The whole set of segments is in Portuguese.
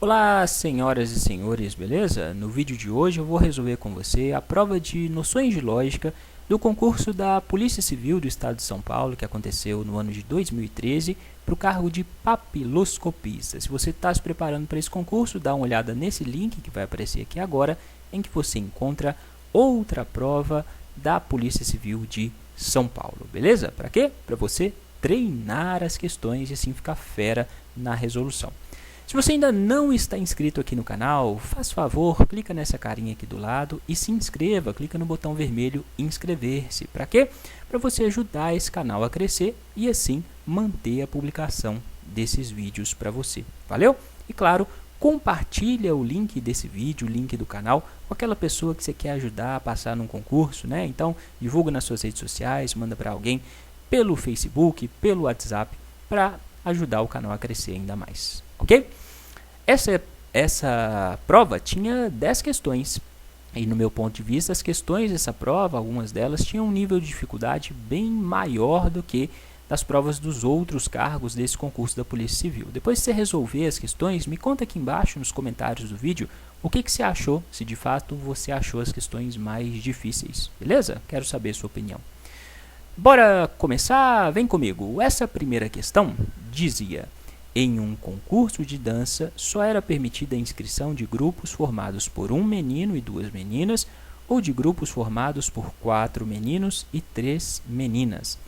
Olá, senhoras e senhores, beleza? No vídeo de hoje eu vou resolver com você a prova de noções de lógica do concurso da Polícia Civil do Estado de São Paulo, que aconteceu no ano de 2013, para o cargo de papiloscopista. Se você está se preparando para esse concurso, dá uma olhada nesse link que vai aparecer aqui agora, em que você encontra outra prova da Polícia Civil de São Paulo, beleza? Para quê? Para você treinar as questões e assim ficar fera na resolução. Se você ainda não está inscrito aqui no canal, faz favor, clica nessa carinha aqui do lado e se inscreva, clica no botão vermelho inscrever-se. Para quê? Para você ajudar esse canal a crescer e assim manter a publicação desses vídeos para você. Valeu? E claro, compartilha o link desse vídeo, o link do canal, com aquela pessoa que você quer ajudar a passar num concurso, né? Então, divulga nas suas redes sociais, manda para alguém pelo Facebook, pelo WhatsApp, para ajudar o canal a crescer ainda mais. Ok? Essa prova tinha 10 questões e, no meu ponto de vista, as questões dessa prova, algumas delas, tinham um nível de dificuldade bem maior do que das provas dos outros cargos desse concurso da Polícia Civil. Depois de você resolver as questões, me conta aqui embaixo nos comentários do vídeo o que você achou, se de fato você achou as questões mais difíceis, beleza? Quero saber a sua opinião. Bora começar? Vem comigo. Essa primeira questão dizia: em um concurso de dança, só era permitida a inscrição de grupos formados por um menino e 2 meninas, ou de grupos formados por 4 meninos e 3 meninas.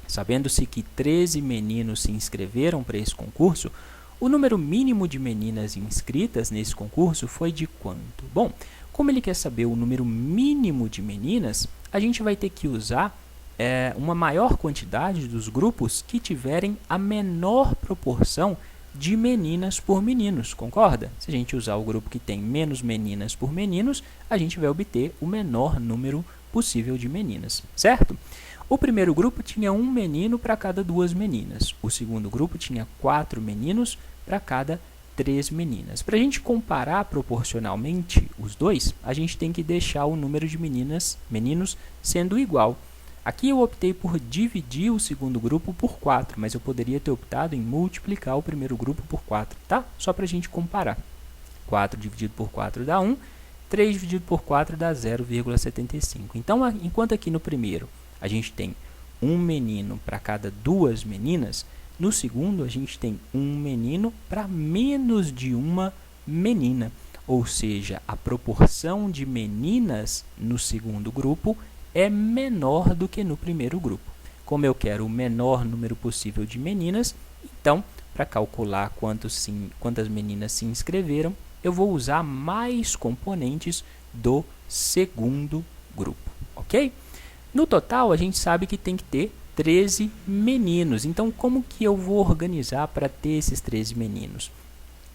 Sabendo-se que 13 meninos se inscreveram para esse concurso, o número mínimo de meninas inscritas nesse concurso foi de quanto? Bom, como ele quer saber o número mínimo de meninas, a gente vai ter que usar uma maior quantidade dos grupos que tiverem a menor proporção de meninas por meninos, concorda? Se a gente usar o grupo que tem menos meninas por meninos, a gente vai obter o menor número possível de meninas, certo? O primeiro grupo tinha um menino para cada 2 meninas, o segundo grupo tinha 4 meninos para cada 3 meninas. Para a gente comparar proporcionalmente os dois, a gente tem que deixar o número de meninos sendo igual. Aqui eu optei por dividir o segundo grupo por 4, mas eu poderia ter optado em multiplicar o primeiro grupo por 4, tá? Só para a gente comparar. 4 dividido por 4 dá 1, 3 dividido por 4 dá 0,75. Então, enquanto aqui no primeiro a gente tem um menino para cada 2 meninas, no segundo a gente tem um menino para menos de uma menina. Ou seja, a proporção de meninas no segundo grupo é menor do que no primeiro grupo. Como eu quero o menor número possível de meninas, então, para calcular quantas meninas se inscreveram, eu vou usar mais componentes do segundo grupo, ok? No total, a gente sabe que tem que ter 13 meninos. Então, como que eu vou organizar para ter esses 13 meninos?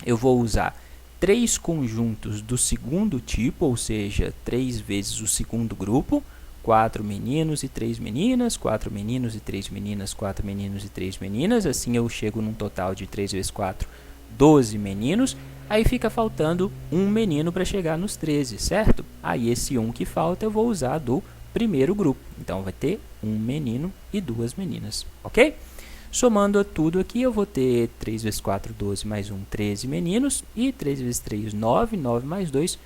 Eu vou usar 3 conjuntos do segundo tipo, ou seja, 3 vezes o segundo grupo, 4 meninos e 3 meninas, 4 meninos e 3 meninas, 4 meninos e 3 meninas. Assim eu chego num total de 3 vezes 4, 12 meninos. Aí fica faltando um menino para chegar nos 13, certo? Aí esse um que falta eu vou usar do primeiro grupo. Então vai ter um menino e 2 meninas, ok? Somando tudo aqui, eu vou ter 3 vezes 4, 12, mais 1, 13 meninos. E 3 vezes 3, 9, 9 mais 2,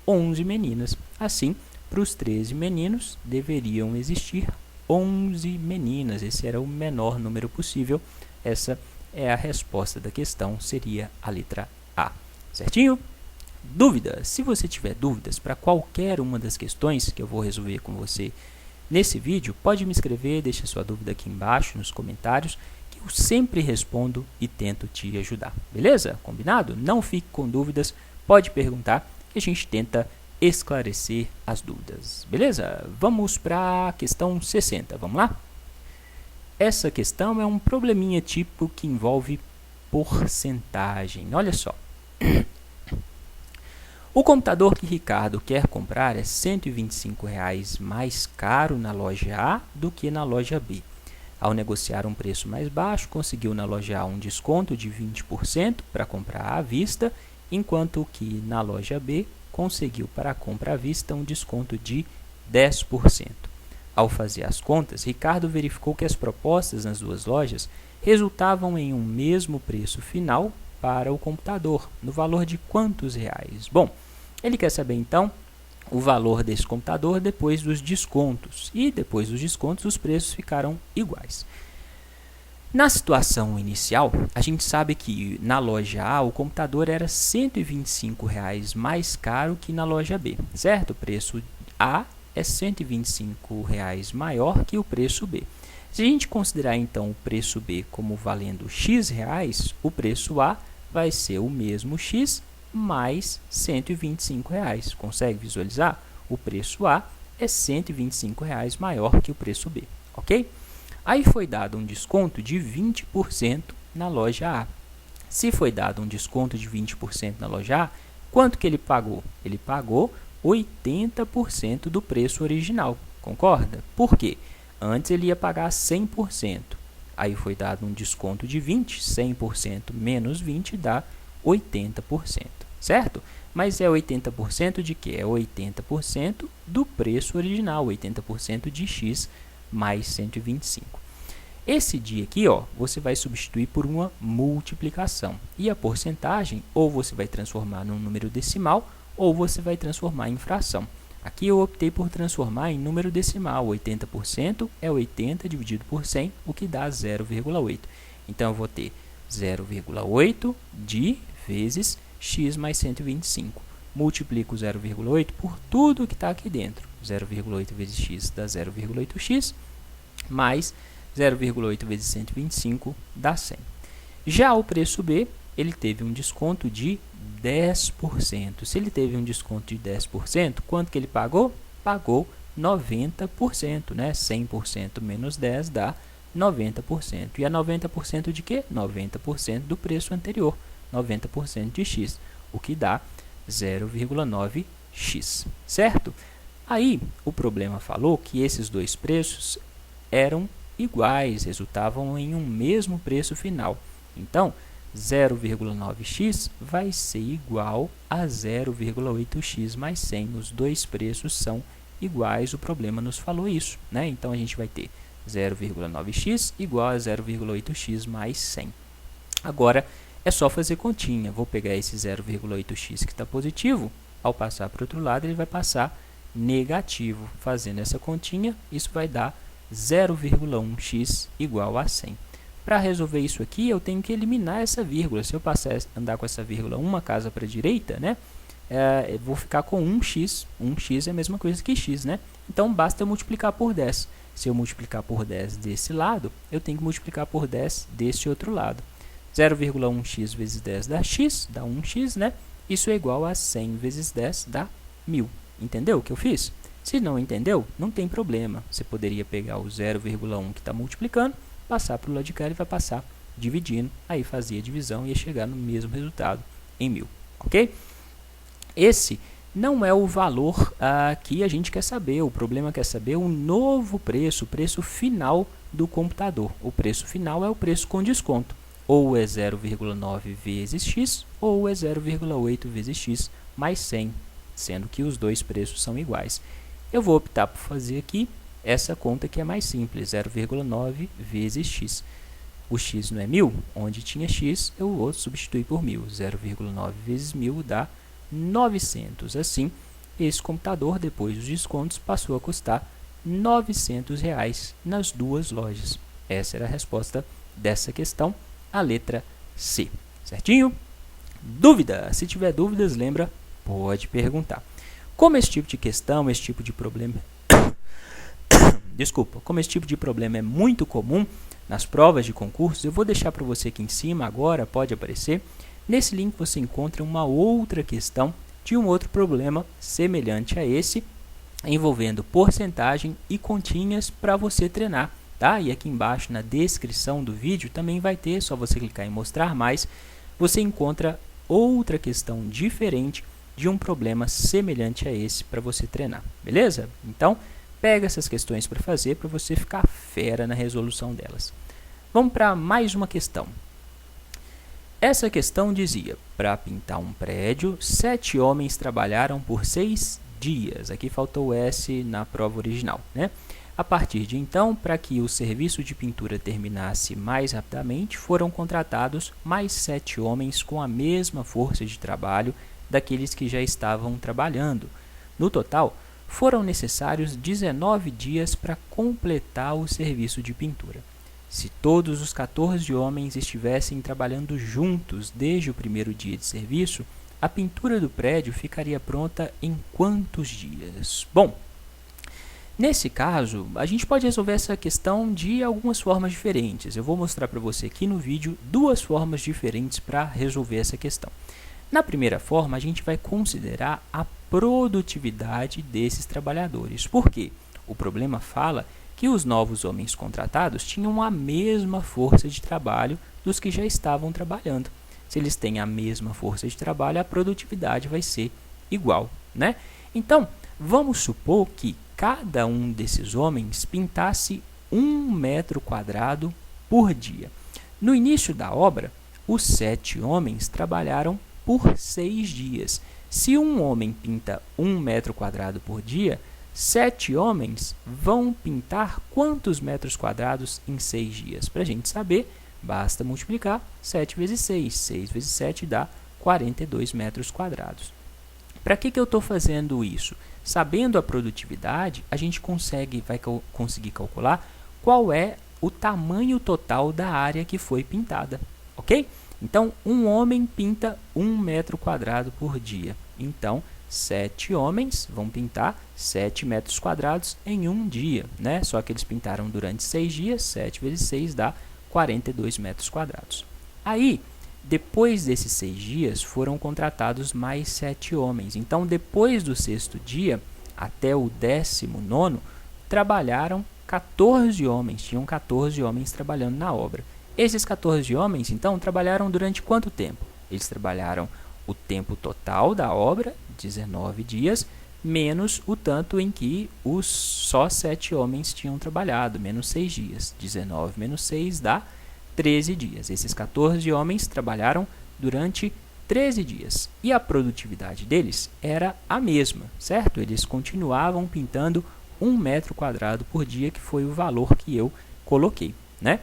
11 meninas. Assim, para os 13 meninos, deveriam existir 11 meninas. Esse era o menor número possível. Essa é a resposta da questão, seria a letra A. Certinho? Dúvidas? Se você tiver dúvidas para qualquer uma das questões que eu vou resolver com você nesse vídeo, pode me escrever, deixa sua dúvida aqui embaixo nos comentários, que eu sempre respondo e tento te ajudar. Beleza? Combinado? Não fique com dúvidas, pode perguntar que a gente tenta esclarecer as dúvidas, beleza? Vamos para a questão 60, vamos lá? Essa questão é um probleminha típico que envolve porcentagem, olha só. O computador que Ricardo quer comprar é R$ 125 mais caro na loja A do que na loja B. Ao negociar um preço mais baixo, conseguiu na loja A um desconto de 20% para comprar à vista, enquanto que na loja B conseguiu para a compra à vista um desconto de 10%. Ao fazer as contas, Ricardo verificou que as propostas nas duas lojas resultavam em um mesmo preço final para o computador, no valor de quantos reais? Bom, ele quer saber então o valor desse computador depois dos descontos, e depois dos descontos os preços ficaram iguais. Na situação inicial, a gente sabe que na loja A o computador era R$ 125 mais caro que na loja B, certo? O preço A é R$ 125 maior que o preço B. Se a gente considerar então o preço B como valendo X reais, o preço A vai ser o mesmo X mais R$ 125. Consegue visualizar? O preço A é R$ 125 maior que o preço B, ok? Aí foi dado um desconto de 20% na loja A. Se foi dado um desconto de 20% na loja A, quanto que ele pagou? Ele pagou 80% do preço original, concorda? Por quê? Antes ele ia pagar 100%. Aí foi dado um desconto de 20%, 100% menos 20% dá 80%, certo? Mas é 80% de quê? É 80% do preço original, 80% de X mais 125. Esse dia aqui, ó, você vai substituir por uma multiplicação. E a porcentagem, ou você vai transformar num número decimal, ou você vai transformar em fração. Aqui eu optei por transformar em número decimal. 80% é 80 dividido por 100, o que dá 0,8. Então, eu vou ter 0,8 de vezes x mais 125. Multiplico 0,8 por tudo que está aqui dentro. 0,8 vezes x dá 0,8x, mais 0,8 vezes 125 dá 100. Já o preço B, ele teve um desconto de 10%. Se ele teve um desconto de 10%, quanto que ele pagou? Pagou 90%, né? 100% menos 10 dá 90%. E é 90% de quê? 90% do preço anterior, 90% de x, o que dá 0,9x, certo? Aí, o problema falou que esses dois preços eram iguais, resultavam em um mesmo preço final. Então, 0,9x vai ser igual a 0,8x mais 100. Os dois preços são iguais, o problema nos falou isso, né? Então, a gente vai ter 0,9x igual a 0,8x mais 100. Agora, é só fazer continha. Vou pegar esse 0,8x que está positivo, ao passar para o outro lado, ele vai passar negativo. Fazendo essa continha, isso vai dar 0,1x igual a 100. Para resolver isso aqui, eu tenho que eliminar essa vírgula. Se eu passar a andar com essa vírgula uma casa para a direita, né, eu vou ficar com 1x. 1x é a mesma coisa que x, né? Então, basta eu multiplicar por 10. Se eu multiplicar por 10 desse lado, eu tenho que multiplicar por 10 desse outro lado. 0,1x vezes 10 dá x, dá 1x, né? Isso é igual a 100 vezes 10 dá 1000. Entendeu o que eu fiz? Se não entendeu, não tem problema. Você poderia pegar o 0,1 que está multiplicando, passar para o lado de cá, ele vai passar dividindo, aí fazia a divisão e ia chegar no mesmo resultado em 1000, ok? Esse não é o valor que a gente quer saber. O problema quer saber o novo preço, o preço final do computador. O preço final é o preço com desconto. Ou é 0,9 vezes x, ou é 0,8 vezes x mais 100, sendo que os dois preços são iguais. Eu vou optar por fazer aqui essa conta que é mais simples, 0,9 vezes x. O x não é 1000? Onde tinha x, eu vou substituir por 1000. 0,9 vezes 1000 dá 900. Assim, esse computador, depois dos descontos, passou a custar R$ 900 nas duas lojas. Essa era a resposta dessa questão, a letra C. Certinho? Dúvida? Se tiver dúvidas, lembra, pode perguntar. Como esse tipo de questão, esse tipo de problema... Desculpa, como esse tipo de problema é muito comum nas provas de concursos, eu vou deixar para você aqui em cima agora, pode aparecer. Nesse link você encontra uma outra questão de um outro problema semelhante a esse, envolvendo porcentagem e continhas para você treinar, tá? E aqui embaixo na descrição do vídeo também vai ter, é só você clicar em mostrar mais, você encontra outra questão diferente de um problema semelhante a esse para você treinar, beleza? Então, pega essas questões para fazer, para você ficar fera na resolução delas. Vamos para mais uma questão. Essa questão dizia, para pintar um prédio, 7 homens trabalharam por 6 dias. Aqui faltou o S na prova original, né? A partir de então, para que o serviço de pintura terminasse mais rapidamente, foram contratados mais 7 homens com a mesma força de trabalho daqueles que já estavam trabalhando. No total, foram necessários 19 dias para completar o serviço de pintura. Se todos os 14 homens estivessem trabalhando juntos desde o primeiro dia de serviço, a pintura do prédio ficaria pronta em quantos dias? Bom, nesse caso, a gente pode resolver essa questão de algumas formas diferentes. Eu vou mostrar para você aqui no vídeo 2 formas diferentes para resolver essa questão. Na primeira forma, a gente vai considerar a produtividade desses trabalhadores. Por quê? O problema fala que os novos homens contratados tinham a mesma força de trabalho dos que já estavam trabalhando. Se eles têm a mesma força de trabalho, a produtividade vai ser igual, né? Então, vamos supor que cada um desses homens pintasse 1 metro quadrado por dia. No início da obra, os 7 homens trabalharam por 6 dias. Se um homem pinta 1 metro quadrado por dia, 7 homens vão pintar quantos metros quadrados em 6 dias? Para a gente saber, basta multiplicar 7 vezes 6. 6 vezes 7 dá 42 metros quadrados. Para que eu estou fazendo isso? Sabendo a produtividade, a gente vai conseguir calcular qual é o tamanho total da área que foi pintada, ok? Então, um homem pinta 1 metro quadrado por dia. Então, 7 homens vão pintar 7 metros quadrados em um dia, né? Só que eles pintaram durante 6 dias, 7 vezes 6 dá 42 metros quadrados. Aí, depois desses 6 dias, foram contratados mais 7 homens. Então, depois do 6º dia, até o 19º, trabalharam 14 homens. Tinham 14 homens trabalhando na obra. Esses 14 homens, então, trabalharam durante quanto tempo? Eles trabalharam o tempo total da obra, 19 dias, menos o tanto em que os só 7 homens tinham trabalhado, menos 6 dias. 19 menos 6 dá 13 dias. Esses 14 homens trabalharam durante 13 dias. E a produtividade deles era a mesma, certo? Eles continuavam pintando 1 metro quadrado por dia, que foi o valor que eu coloquei, né?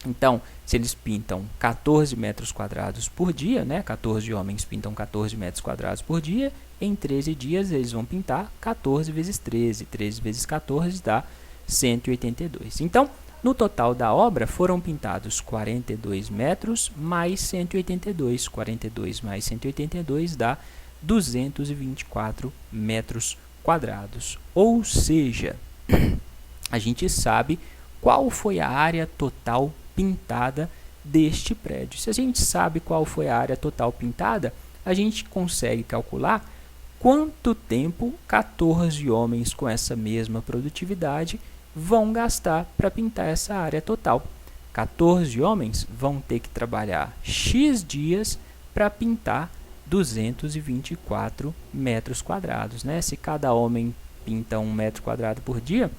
Então, se eles pintam 14 metros quadrados por dia, né? 14 homens pintam 14 metros quadrados por dia, em 13 dias eles vão pintar 14 vezes 13. 13 vezes 14 dá 182. Então, no total da obra foram pintados 42 metros mais 182. 42 mais 182 dá 224 metros quadrados. Ou seja, a gente sabe qual foi a área total pintada deste prédio. Se a gente sabe qual foi a área total pintada, a gente consegue calcular quanto tempo 14 homens com essa mesma produtividade vão gastar para pintar essa área total. 14 homens vão ter que trabalhar X dias para pintar 224 metros quadrados, né? Se cada homem pinta 1 metro quadrado por dia,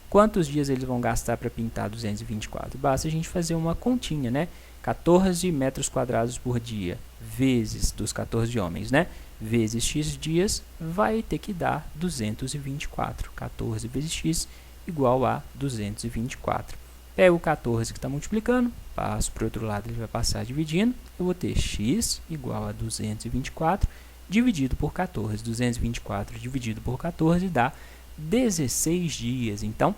quantos dias eles vão gastar para pintar 224? Basta a gente fazer uma continha, né? 14 metros quadrados por dia vezes dos 14 homens, né? Vezes x dias vai ter que dar 224. 14 vezes x igual a 224. Pego o 14 que está multiplicando, passo para o outro lado, ele vai passar dividindo. Eu vou ter x igual a 224 dividido por 14. 224 dividido por 14 dá 16 dias. Então,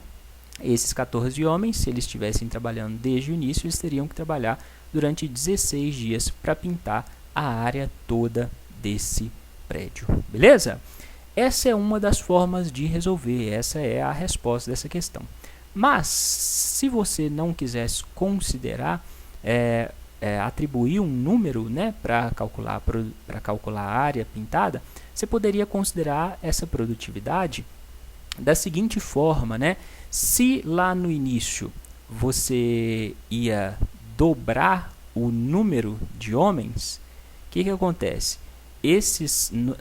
esses 14 homens, se eles estivessem trabalhando desde o início, eles teriam que trabalhar durante 16 dias para pintar a área toda desse prédio. Beleza? Essa é uma das formas de resolver, essa é a resposta dessa questão. Mas, se você não quisesse considerar, atribuir um número, né, para calcular a área pintada, você poderia considerar essa produtividade da seguinte forma, né? Se lá no início você ia dobrar o número de homens, o que acontece?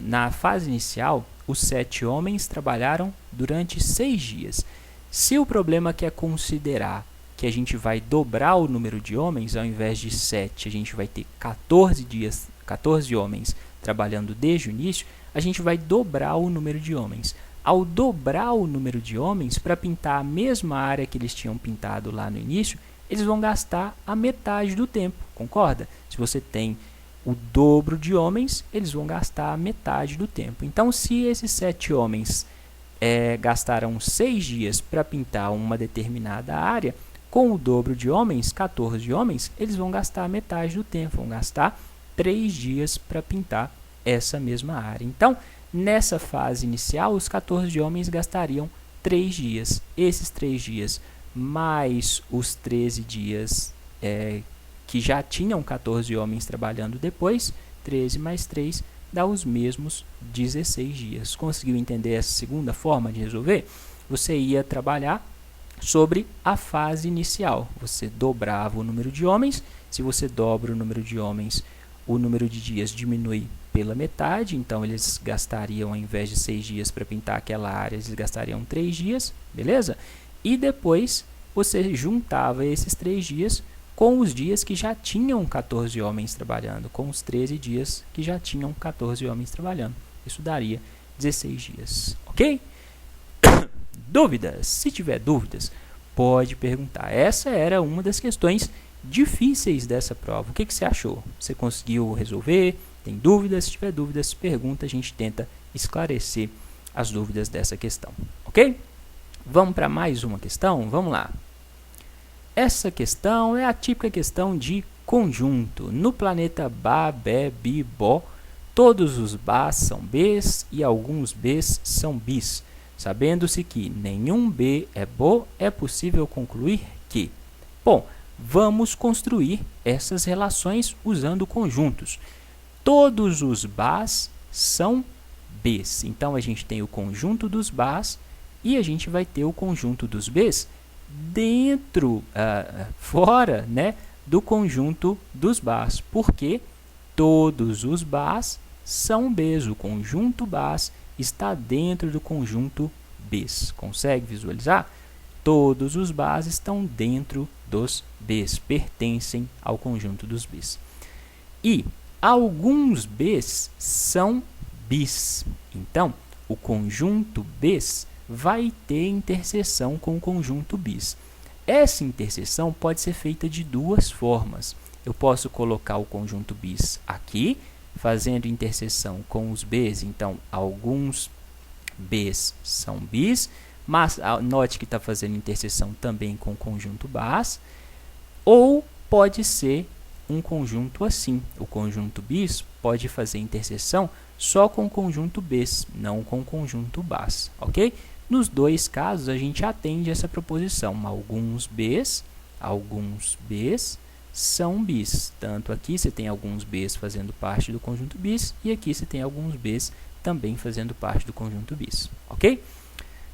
Na fase inicial, os 7 homens trabalharam durante 6 dias. Se o problema quer considerar que a gente vai dobrar o número de homens, ao invés de 7, a gente vai ter 14 homens trabalhando desde o início, a gente vai dobrar o número de homens. ao dobrar o número de homens para pintar a mesma área que eles tinham pintado lá no início, eles vão gastar a metade do tempo, concorda? Se você tem o dobro de homens, eles vão gastar a metade do tempo. Então, se esses 7 homens gastaram 6 dias para pintar uma determinada área, com o dobro de homens, 14 homens, eles vão gastar a metade do tempo, vão gastar 3 dias para pintar essa mesma área. Então, nessa fase inicial, os 14 homens gastariam 3 dias. Esses 3 dias, mais os 13 dias que já tinham 14 homens trabalhando depois, 13 mais 3 dá os mesmos 16 dias. Conseguiu entender essa segunda forma de resolver? Você ia trabalhar sobre a fase inicial. Você dobrava o número de homens. Se você dobra o número de homens, o número de dias diminui pela metade. Então, eles gastariam, ao invés de 6 dias para pintar aquela área, eles gastariam 3 dias, beleza? E depois, você juntava esses 3 dias com os dias que já tinham 14 homens trabalhando, com os 13 dias que já tinham 14 homens trabalhando. Isso daria 16 dias, ok? Dúvidas? Se tiver dúvidas, pode perguntar. Essa era uma das questões difíceis dessa prova. O que você achou? Você conseguiu resolver? Tem dúvidas? Se tiver dúvidas, pergunta. A gente tenta esclarecer as dúvidas dessa questão, ok? Vamos para mais uma questão? Vamos lá. Essa questão é a típica questão de conjunto. No planeta Ba, Be, Bi, Bo, todos os Bas são Bs e alguns Bs são Bis. Sabendo-se que nenhum B é Bo, é possível concluir que... Bom, vamos construir essas relações usando conjuntos. Todos os Bas são Bs. Então, a gente tem o conjunto dos Bas e a gente vai ter o conjunto dos Bs fora, né, do conjunto dos Bas. Porque todos os Bas são Bs. O conjunto Bas está dentro do conjunto Bs. Consegue visualizar? Todos os Bas estão dentro dos Bs, pertencem ao conjunto dos Bs. E alguns Bs são Bis. Então, o conjunto Bs vai ter interseção com o conjunto Bis. Essa interseção pode ser feita de duas formas. Eu posso colocar o conjunto Bis aqui, fazendo interseção com os Bs. Então, alguns Bs são Bis, mas note que está fazendo interseção também com o conjunto Bas. Ou pode ser um conjunto assim. O conjunto Bis pode fazer interseção só com o conjunto Bs, não com o conjunto Bas, ok? Nos dois casos, a gente atende essa proposição. Alguns Bs são Bis. Tanto aqui você tem alguns Bs fazendo parte do conjunto Bis, e aqui você tem alguns Bs também fazendo parte do conjunto Bis, ok?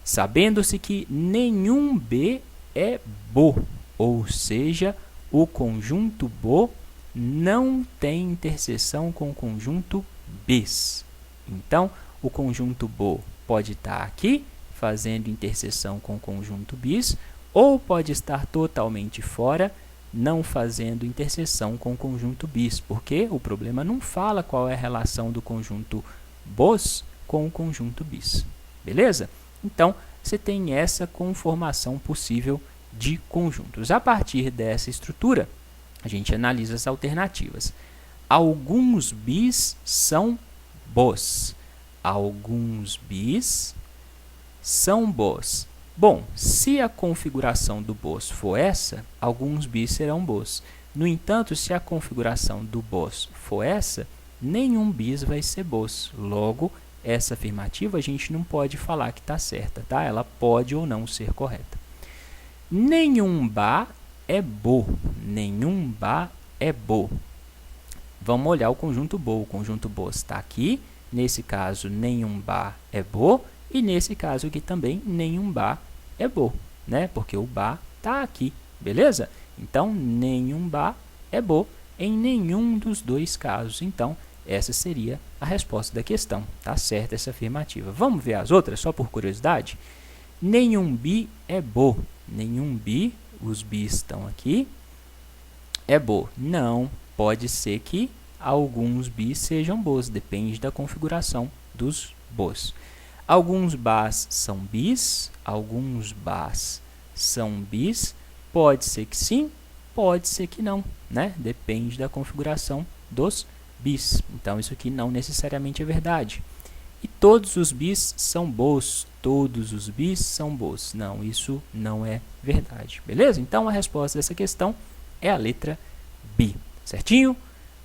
Sabendo-se que nenhum B é Bo, ou seja, o conjunto Bo não tem interseção com o conjunto Bis. Então, o conjunto Bo pode estar aqui, fazendo interseção com o conjunto Bis, ou pode estar totalmente fora, não fazendo interseção com o conjunto Bis, porque o problema não fala qual é a relação do conjunto Bos com o conjunto Bis. Beleza? Então, você tem essa conformação possível de conjuntos. A partir dessa estrutura, a gente analisa as alternativas. Alguns Bis são Bos. Alguns Bis são Bos. Bom, se a configuração do Bos for essa, alguns Bis serão Bos. No entanto, se a configuração do Bos for essa, nenhum Bis vai ser Bos. Logo, essa afirmativa a gente não pode falar que está certa, tá? Ela pode ou não ser correta. Nenhum Ba é Bo. Nenhum Ba é Bo. Vamos olhar o conjunto Bo. O conjunto Bo está aqui. Nesse caso, nenhum Ba é Bo. E nesse caso aqui também, nenhum Ba é Bo, né? Porque o Ba está aqui, beleza? Então, nenhum Ba é Bo em nenhum dos dois casos. Então, essa seria a resposta da questão. Tá certa essa afirmativa. Vamos ver as outras, só por curiosidade? Nenhum Bi é Bo. Nenhum Bi, os Bis estão aqui, é Bo. Não, pode ser que alguns Bis sejam Bos, depende da configuração dos Bos. Alguns bás são bis, alguns bás são bis. Pode ser que sim, pode ser que não, né? Depende da configuração dos bis. Então, isso aqui não necessariamente é verdade. E todos os bis são bos. Todos os bis são bos. Não, isso não é verdade. Beleza? Então, a resposta dessa questão é a letra B. Certinho?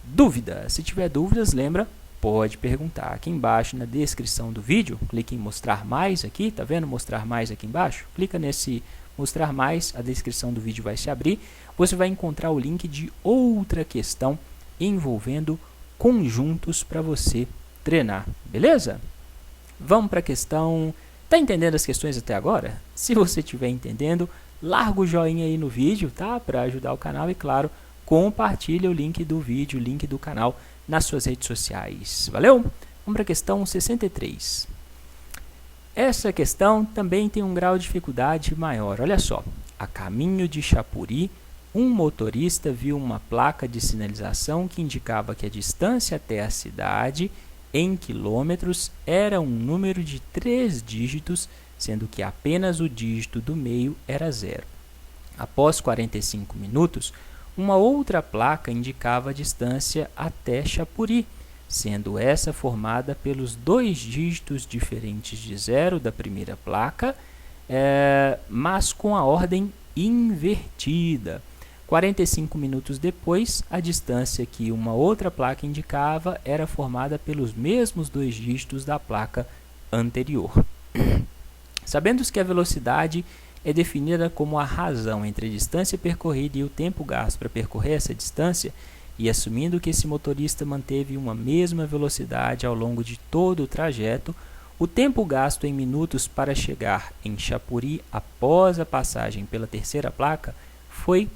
Dúvida. Se tiver dúvidas, lembra, pode perguntar. Aqui embaixo, na descrição do vídeo, clique em mostrar mais aqui. Tá vendo mostrar mais aqui embaixo? Clica nesse mostrar mais, a descrição do vídeo vai se abrir. Você vai encontrar o link de outra questão envolvendo conjuntos para você treinar, beleza? Vamos para a questão. Tá entendendo as questões até agora? Se você estiver entendendo, larga o joinha aí no vídeo, tá? Para ajudar o canal e, claro, compartilha o link do vídeo, o link do canal nas suas redes sociais. Valeu? Vamos para a questão 63. Essa questão também tem um grau de dificuldade maior. Olha só, a caminho de Chapuri, um motorista viu uma placa de sinalização que indicava que a distância até a cidade, em quilômetros, era um número de 3 dígitos, sendo que apenas o dígito do meio era 0. Após 45 minutos, uma outra placa indicava a distância até Chapuri, sendo essa formada pelos 2 dígitos diferentes de 0 da primeira placa, mas com a ordem invertida. 45 minutos depois, a distância que uma outra placa indicava era formada pelos mesmos 2 dígitos da placa anterior. Sabendo que a velocidade é definida como a razão entre a distância percorrida e o tempo gasto para percorrer essa distância, e assumindo que esse motorista manteve uma mesma velocidade ao longo de todo o trajeto, o tempo gasto em minutos para chegar em Chapuri após a passagem pela terceira placa foi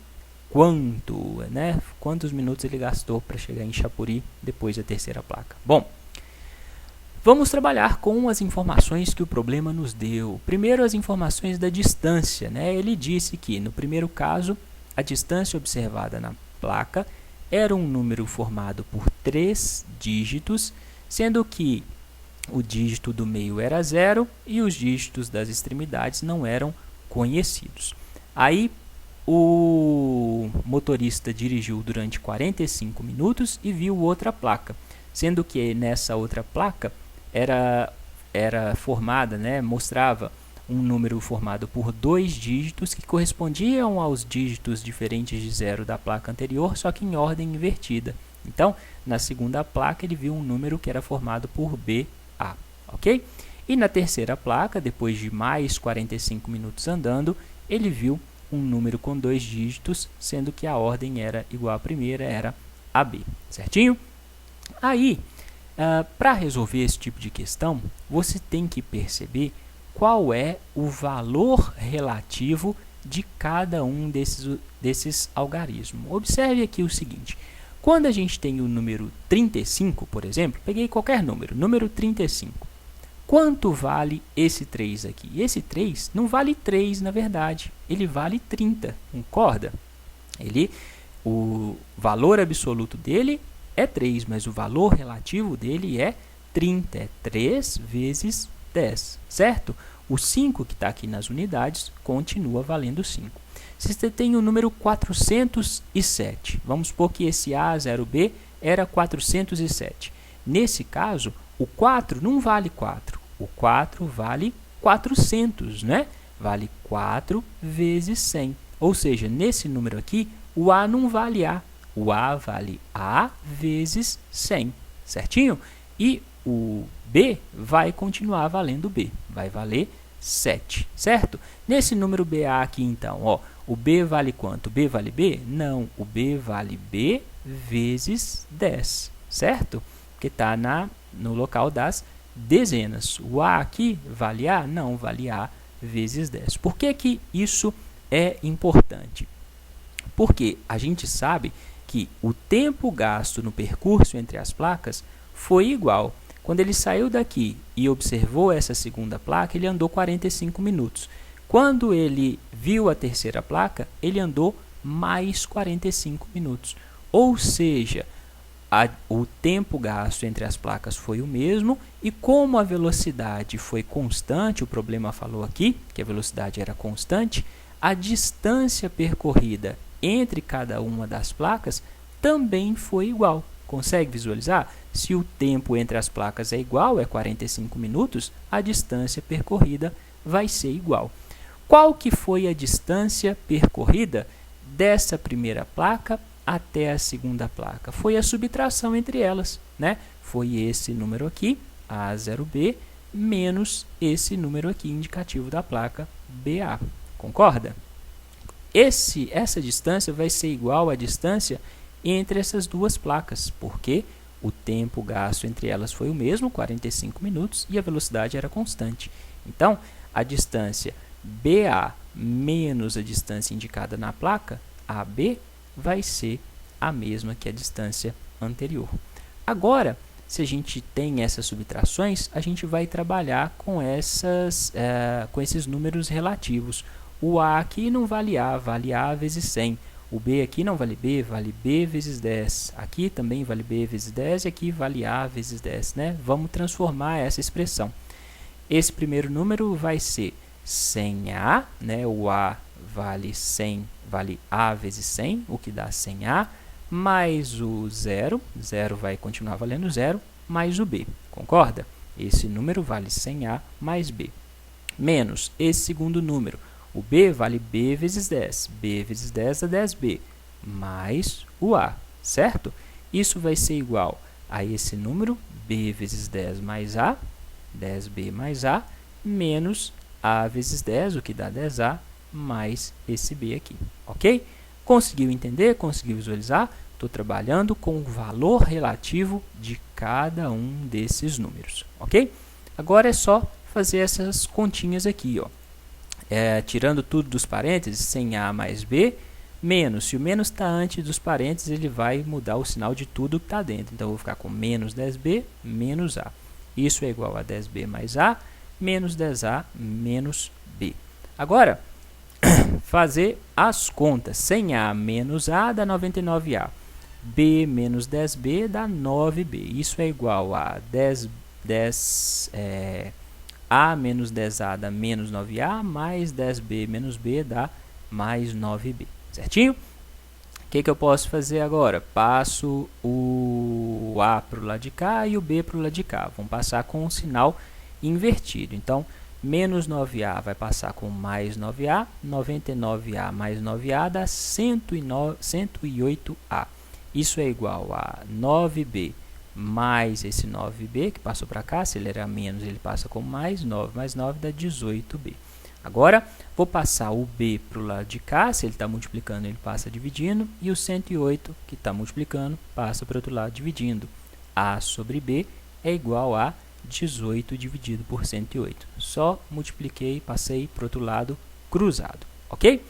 quanto, né? Quantos minutos ele gastou para chegar em Chapuri depois da terceira placa? Bom, vamos trabalhar com as informações que o problema nos deu. Primeiro, as informações da distância, né? Ele disse que, no primeiro caso, a distância observada na placa era um número formado por 3 dígitos, sendo que o dígito do meio era 0 e os dígitos das extremidades não eram conhecidos. Aí, o motorista dirigiu durante 45 minutos e viu outra placa, sendo que nessa outra placa era formada, né, mostrava um número formado por 2 dígitos que correspondiam aos dígitos diferentes de 0 da placa anterior, só que em ordem invertida. Então, na segunda placa, ele viu um número que era formado por BA, ok? E na terceira placa, depois de mais 45 minutos andando, ele viu um número com 2 dígitos, sendo que a ordem era igual à primeira, era AB, certinho? Aí, para resolver esse tipo de questão, você tem que perceber qual é o valor relativo de cada um desses algarismos. Observe aqui o seguinte, quando a gente tem o número 35, por exemplo, peguei qualquer número 35, quanto vale esse 3 aqui? Esse 3 não vale 3, na verdade, ele vale 30, concorda? O valor absoluto dele é 3, mas o valor relativo dele é 30, é 3 vezes 10, certo? O 5 que está aqui nas unidades continua valendo 5. Se você tem o número 407, vamos supor que esse A0B era 407. Nesse caso, o 4 não vale 4, o 4 vale 400, né? Vale 4 vezes 100. Ou seja, nesse número aqui, o A não vale A, o A vale A vezes 100, certinho? E o B vai continuar valendo B, vai valer 7, certo? Nesse número BA aqui, então, ó, o B vale quanto? B vale B? Não, o B vale B vezes 10, certo? Porque está no local das dezenas. O A aqui vale A? Não, vale A vezes 10. Por que que isso é importante? Porque a gente sabe que o tempo gasto no percurso entre as placas foi igual. Quando ele saiu daqui e observou essa segunda placa, ele andou 45 minutos. Quando ele viu a terceira placa, ele andou mais 45 minutos. Ou seja, o tempo gasto entre as placas foi o mesmo, e como a velocidade foi constante, o problema falou aqui que a velocidade era constante, a distância percorrida entre cada uma das placas também foi igual. Consegue visualizar? Se o tempo entre as placas é igual, é 45 minutos, a distância percorrida vai ser igual. Qual que foi a distância percorrida dessa primeira placa até a segunda placa? Foi a subtração entre elas, né? Foi esse número aqui, A0B, menos esse número aqui, indicativo da placa BA. Concorda? Essa distância vai ser igual à distância entre essas duas placas, porque o tempo gasto entre elas foi o mesmo, 45 minutos, e a velocidade era constante. Então, a distância BA menos a distância indicada na placa, AB, vai ser a mesma que a distância anterior. Agora, se a gente tem essas subtrações, a gente vai trabalhar com esses números relativos. O A aqui não vale A vezes 100. O B aqui não vale B vezes 10. Aqui também vale B vezes 10 e aqui vale A vezes 10, né? Vamos transformar essa expressão. Esse primeiro número vai ser 100A, né? O A vale 100, vale A vezes 100, o que dá 100A, mais o 0 vai continuar valendo 0, mais o B, concorda? Esse número vale 100A mais B, menos esse segundo número. O B vale B vezes 10. B vezes 10 dá 10B, mais o A, certo? Isso vai ser igual a esse número, B vezes 10 mais A, 10B mais A, menos A vezes 10, o que dá 10A, mais esse B aqui, ok? Conseguiu entender? Conseguiu visualizar? Estou trabalhando com o valor relativo de cada um desses números, ok? Agora é só fazer essas continhas aqui, ó. Tirando tudo dos parênteses, 100A mais B, menos. Se o menos está antes dos parênteses, ele vai mudar o sinal de tudo que está dentro. Então, eu vou ficar com menos 10B, menos A. Isso é igual a 10B mais A, menos 10A, menos B. Agora, fazer as contas. 100A menos A dá 99A. B menos 10B dá 9B. Isso é igual a A menos 10A dá menos 9A, mais 10B menos B dá mais 9B. Certinho? O que eu posso fazer agora? Passo o A para o lado de cá e o B para o lado de cá. Vão passar com um sinal invertido. Então, menos 9A vai passar com mais 9A. 99A mais 9A dá 108A. Isso é igual a 9B mais esse 9B, que passou para cá. Se ele era menos, ele passa com mais 9. Mais 9 dá 18B. Agora, vou passar o B para o lado de cá. Se ele está multiplicando, ele passa dividindo. E o 108, que está multiplicando, passa para o outro lado dividindo. A sobre B é igual a 18 dividido por 108. Só multipliquei, passei para o outro lado cruzado. Ok?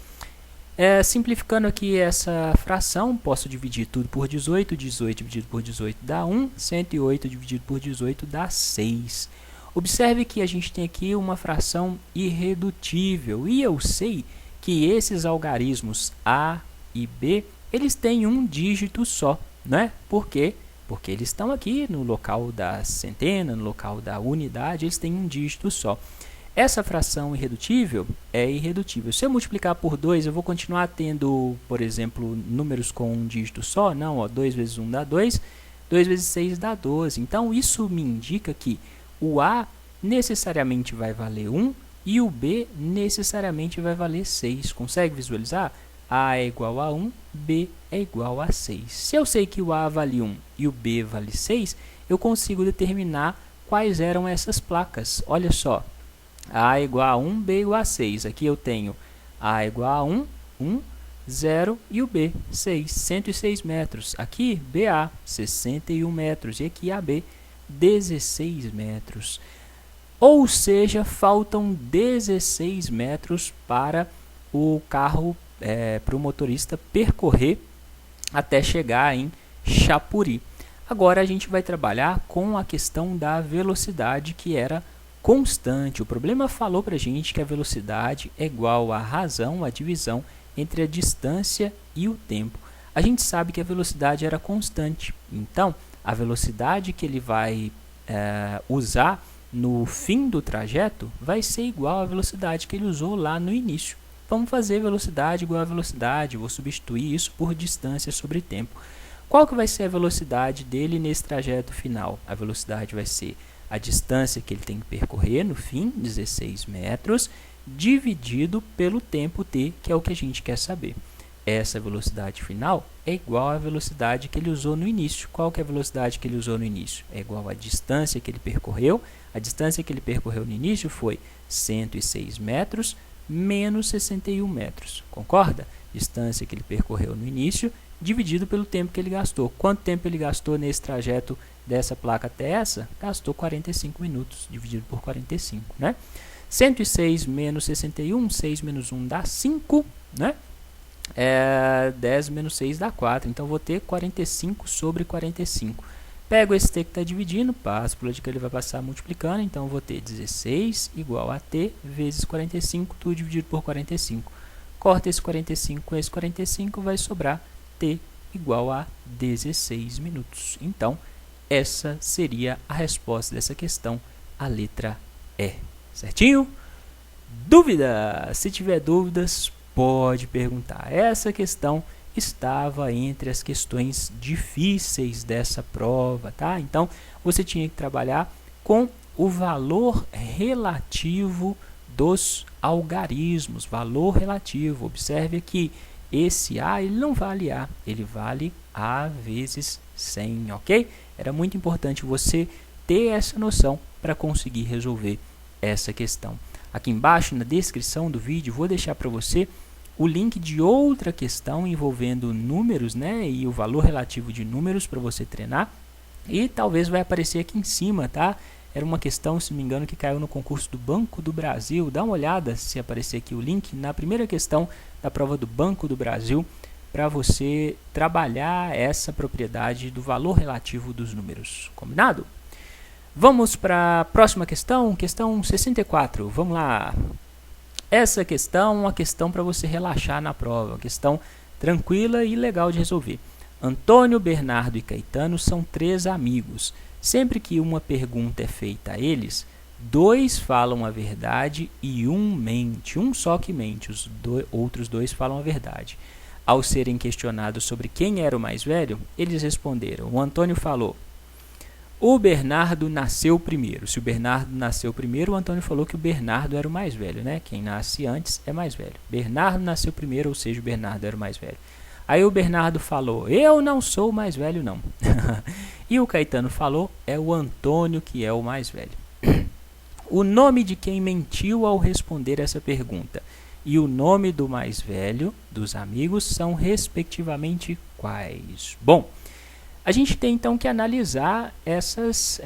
Simplificando aqui essa fração, posso dividir tudo por 18. 18 dividido por 18 dá 1. 108 dividido por 18 dá 6. Observe que a gente tem aqui uma fração irredutível. E eu sei que esses algarismos A e B, eles têm um dígito só, né? Por quê? Porque eles estão aqui no local da centena, no local da unidade, eles têm um dígito só. Essa fração irredutível é irredutível. Se eu multiplicar por 2, eu vou continuar tendo, por exemplo, números com um dígito só? Não, ó, 2 vezes 1 dá 2, 2 vezes 6 dá 12. Então, isso me indica que o A necessariamente vai valer 1 e o B necessariamente vai valer 6. Consegue visualizar? A é igual a 1, B é igual a 6. Se eu sei que o A vale 1 e o B vale 6, eu consigo determinar quais eram essas placas. Olha só. A igual a 1, B igual a 6. Aqui eu tenho A igual a 1, 1, 0 e o B, 6, 106 metros. Aqui, BA, 61 metros. E aqui AB, 16 metros. Ou seja, faltam 16 metros para o carro, para o motorista percorrer até chegar em Chapuri. Agora a gente vai trabalhar com a questão da velocidade, que era constante. O problema falou para a gente que a velocidade é igual à razão, a divisão entre a distância e o tempo. a gente sabe que a velocidade era constante. Então, a velocidade que ele vai usar no fim do trajeto vai ser igual à velocidade que ele usou lá no início. Vamos fazer velocidade igual a velocidade, vou substituir isso por distância sobre tempo. Qual que vai ser a velocidade dele nesse trajeto final? A velocidade vai ser a distância que ele tem que percorrer no fim, 16 metros, dividido pelo tempo t, que é o que a gente quer saber. Essa velocidade final é igual à velocidade que ele usou no início. Qual que é a velocidade que ele usou no início? É igual à distância que ele percorreu. A distância que ele percorreu no início foi 106 metros menos 61 metros. Concorda? Distância que ele percorreu no início dividido pelo tempo que ele gastou. Quanto tempo ele gastou nesse trajeto dessa placa até essa? Gastou 45 minutos, dividido por 45, né? 106 menos 61, 6 menos 1 dá 5, né? 10 menos 6 dá 4, então vou ter 45 sobre 45. Pego esse t que está dividindo, passo por onde que ele vai passar multiplicando, então vou ter 16 igual a t vezes 45, tudo dividido por 45. Corta esse 45 com esse 45, vai sobrar t igual a 16 minutos. Então, essa seria a resposta dessa questão, a letra E. Certinho? Dúvida? Se tiver dúvidas, pode perguntar. Essa questão estava entre as questões difíceis dessa prova, tá? Então, você tinha que trabalhar com o valor relativo dos algarismos, valor relativo. Observe aqui, esse A ele não vale A, ele vale A vezes 100, ok? Era muito importante você ter essa noção para conseguir resolver essa questão. Aqui embaixo, na descrição do vídeo, vou deixar para você o link de outra questão envolvendo números, né, e o valor relativo de números para você treinar. E talvez vai aparecer aqui em cima, tá? Era uma questão, se não me engano, que caiu no concurso do Banco do Brasil. Dá uma olhada se aparecer aqui o link na primeira questão da prova do Banco do Brasil para você trabalhar essa propriedade do valor relativo dos números. Combinado? Vamos para a próxima questão, questão 64. Vamos lá. Essa questão é uma questão para você relaxar na prova, uma questão tranquila e legal de resolver. Antônio, Bernardo e Caetano são 3 amigos. Sempre que uma pergunta é feita a eles, 2 falam a verdade e 1 mente. Um só que mente, os outros 2 falam a verdade. Ao serem questionados sobre quem era o mais velho, eles responderam. O Antônio falou: o Bernardo nasceu primeiro. Se o Bernardo nasceu primeiro, o Antônio falou que o Bernardo era o mais velho, né? Quem nasce antes é mais velho. Bernardo nasceu primeiro, ou seja, o Bernardo era o mais velho. Aí o Bernardo falou: eu não sou o mais velho, não. E o Caetano falou: é o Antônio que é o mais velho. O nome de quem mentiu ao responder essa pergunta e o nome do mais velho dos amigos são respectivamente quais? Bom, a gente tem então que analisar essas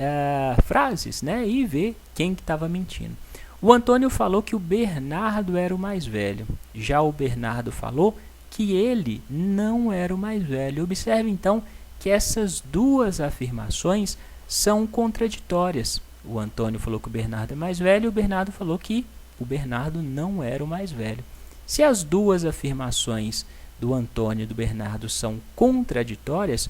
frases, né, e ver quem que estava mentindo. O Antônio falou que o Bernardo era o mais velho. Já o Bernardo falou que ele não era o mais velho. Observe então que essas duas afirmações são contraditórias. O Antônio falou que o Bernardo é mais velho e o Bernardo falou que o Bernardo não era o mais velho. Se as duas afirmações do Antônio e do Bernardo são contraditórias,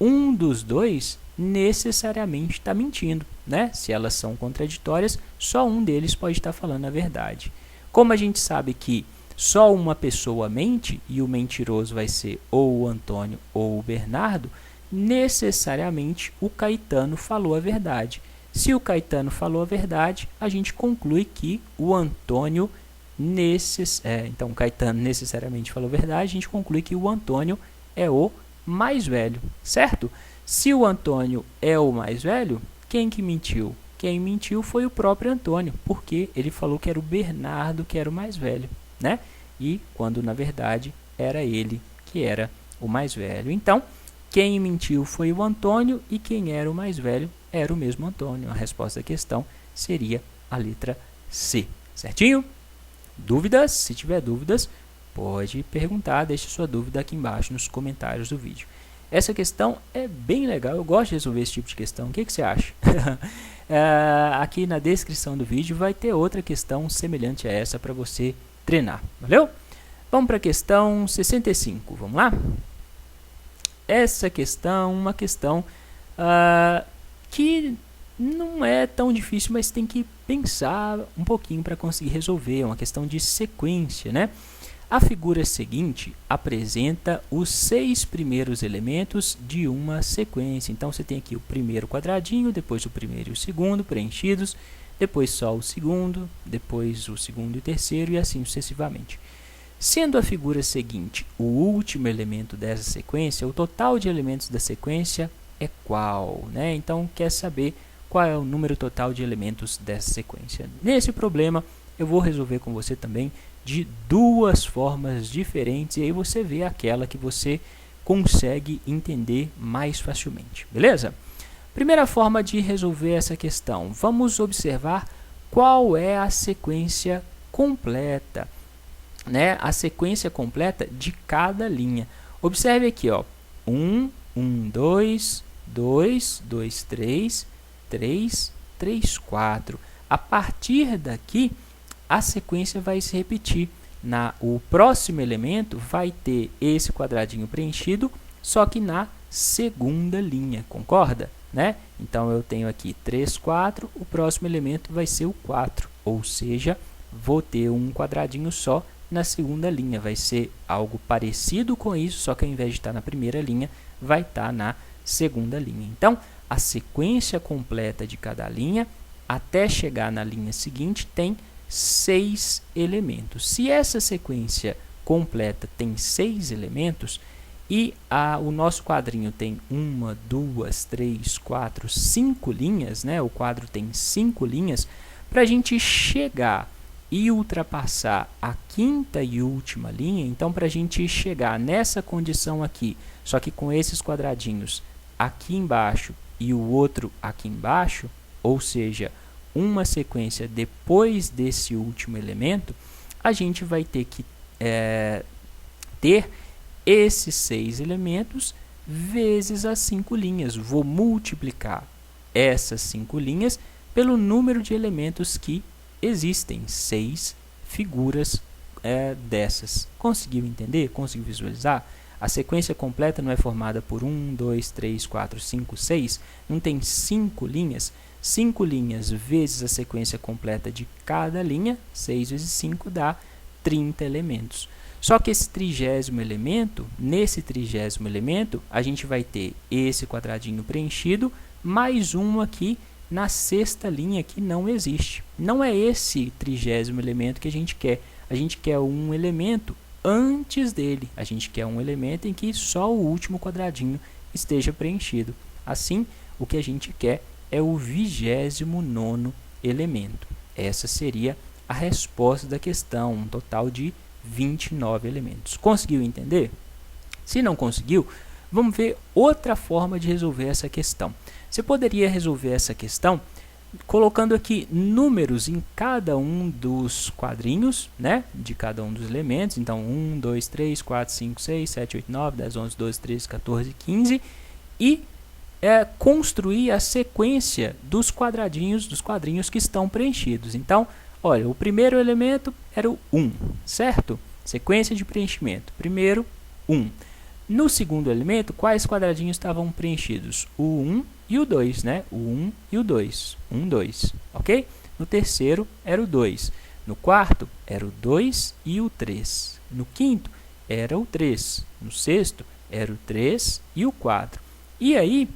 um dos dois necessariamente está mentindo, né? Se elas são contraditórias, só um deles pode estar falando a verdade. Como a gente sabe que só uma pessoa mente e o mentiroso vai ser ou o Antônio ou o Bernardo, necessariamente o Caetano falou a verdade. Se o Caetano falou a verdade, a gente conclui que o Antônio então o Caetano necessariamente falou a verdade, a gente conclui que o Antônio é o mais velho, certo? Se o Antônio é o mais velho, quem que mentiu? Quem mentiu foi o próprio Antônio, porque ele falou que era o Bernardo que era o mais velho, né? E quando na verdade era ele que era o mais velho. Então, quem mentiu foi o Antônio e quem era o mais velho era o mesmo Antônio. A resposta da questão seria a letra C, certinho? Dúvidas? Se tiver dúvidas, pode perguntar, deixe sua dúvida aqui embaixo nos comentários do vídeo. Essa questão é bem legal, eu gosto de resolver esse tipo de questão. O que você acha? Aqui na descrição do vídeo vai ter outra questão semelhante a essa para você treinar, valeu? Vamos para a questão 65, vamos lá? essa questão, uma questão que não é tão difícil, mas tem que pensar um pouquinho para conseguir resolver. É uma questão de sequência, né? A figura seguinte apresenta os 6 primeiros elementos de uma sequência. Então, você tem aqui o primeiro quadradinho, depois o primeiro e o segundo preenchidos, depois só o segundo, depois o segundo e o terceiro, e assim sucessivamente. Sendo a figura seguinte o último elemento dessa sequência, o total de elementos da sequência é qual, né? Então, quer saber qual é o número total de elementos dessa sequência. Nesse problema, eu vou resolver com você também de 2 formas diferentes, e aí você vê aquela que você consegue entender mais facilmente, beleza? Primeira forma de resolver essa questão, vamos observar qual é a sequência completa, né? A sequência completa de cada linha. Observe aqui, ó, 1, 1, 2, 2, 2, 3, 3, 3, 4. A partir daqui, a sequência vai se repetir. O próximo elemento vai ter esse quadradinho preenchido, só que na segunda linha, concorda? Né? Então, eu tenho aqui 3, 4, o próximo elemento vai ser o 4, ou seja, vou ter um quadradinho só na segunda linha. Vai ser algo parecido com isso, só que ao invés de estar na primeira linha, vai estar na segunda linha. Então, a sequência completa de cada linha, até chegar na linha seguinte, tem 6 elementos. Se essa sequência completa tem 6 elementos e o nosso quadrinho tem 1, 2, 3, 4, 5 linhas, né? O quadro tem 5 linhas, para a gente chegar e ultrapassar a quinta e última linha, então para a gente chegar nessa condição aqui, só que com esses quadradinhos aqui embaixo e o outro aqui embaixo, ou seja, uma sequência depois desse último elemento, a gente vai ter que ter esses 6 elementos vezes as 5 linhas. Vou multiplicar essas 5 linhas pelo número de elementos que existem, 6 figuras dessas. Conseguiu entender? Conseguiu visualizar? A sequência completa não é formada por 1, 2, 3, 4, 5, 6, não tem 5 linhas. 5 linhas vezes a sequência completa de cada linha, 6 vezes 5 dá 30 elementos. Só que esse 30º elemento, nesse 30º elemento, a gente vai ter esse quadradinho preenchido, mais um aqui na sexta linha que não existe. Não é esse 30º elemento que a gente quer. A gente quer um elemento antes dele. A gente quer um elemento em que só o último quadradinho esteja preenchido. Assim, o que a gente quer é o 29º elemento. Essa seria a resposta da questão, um total de 29 elementos. Conseguiu entender? Se não conseguiu, vamos ver outra forma de resolver essa questão. Você poderia resolver essa questão colocando aqui números em cada um dos quadrinhos, né, de cada um dos elementos. Então, 1, 2, 3, 4, 5, 6, 7, 8, 9, 10, 11, 12, 13, 14, 15 e construir a sequência dos quadrinhos que estão preenchidos. Então, olha, o primeiro elemento era o 1, certo? Sequência de preenchimento. Primeiro, 1. No segundo elemento, quais quadradinhos estavam preenchidos? O 1 e o 2, né? O 1 e o 2. 1, 2, ok? No terceiro, era o 2. No quarto, era o 2 e o 3. No quinto, era o 3. No sexto, era o 3 e o 4. E aí,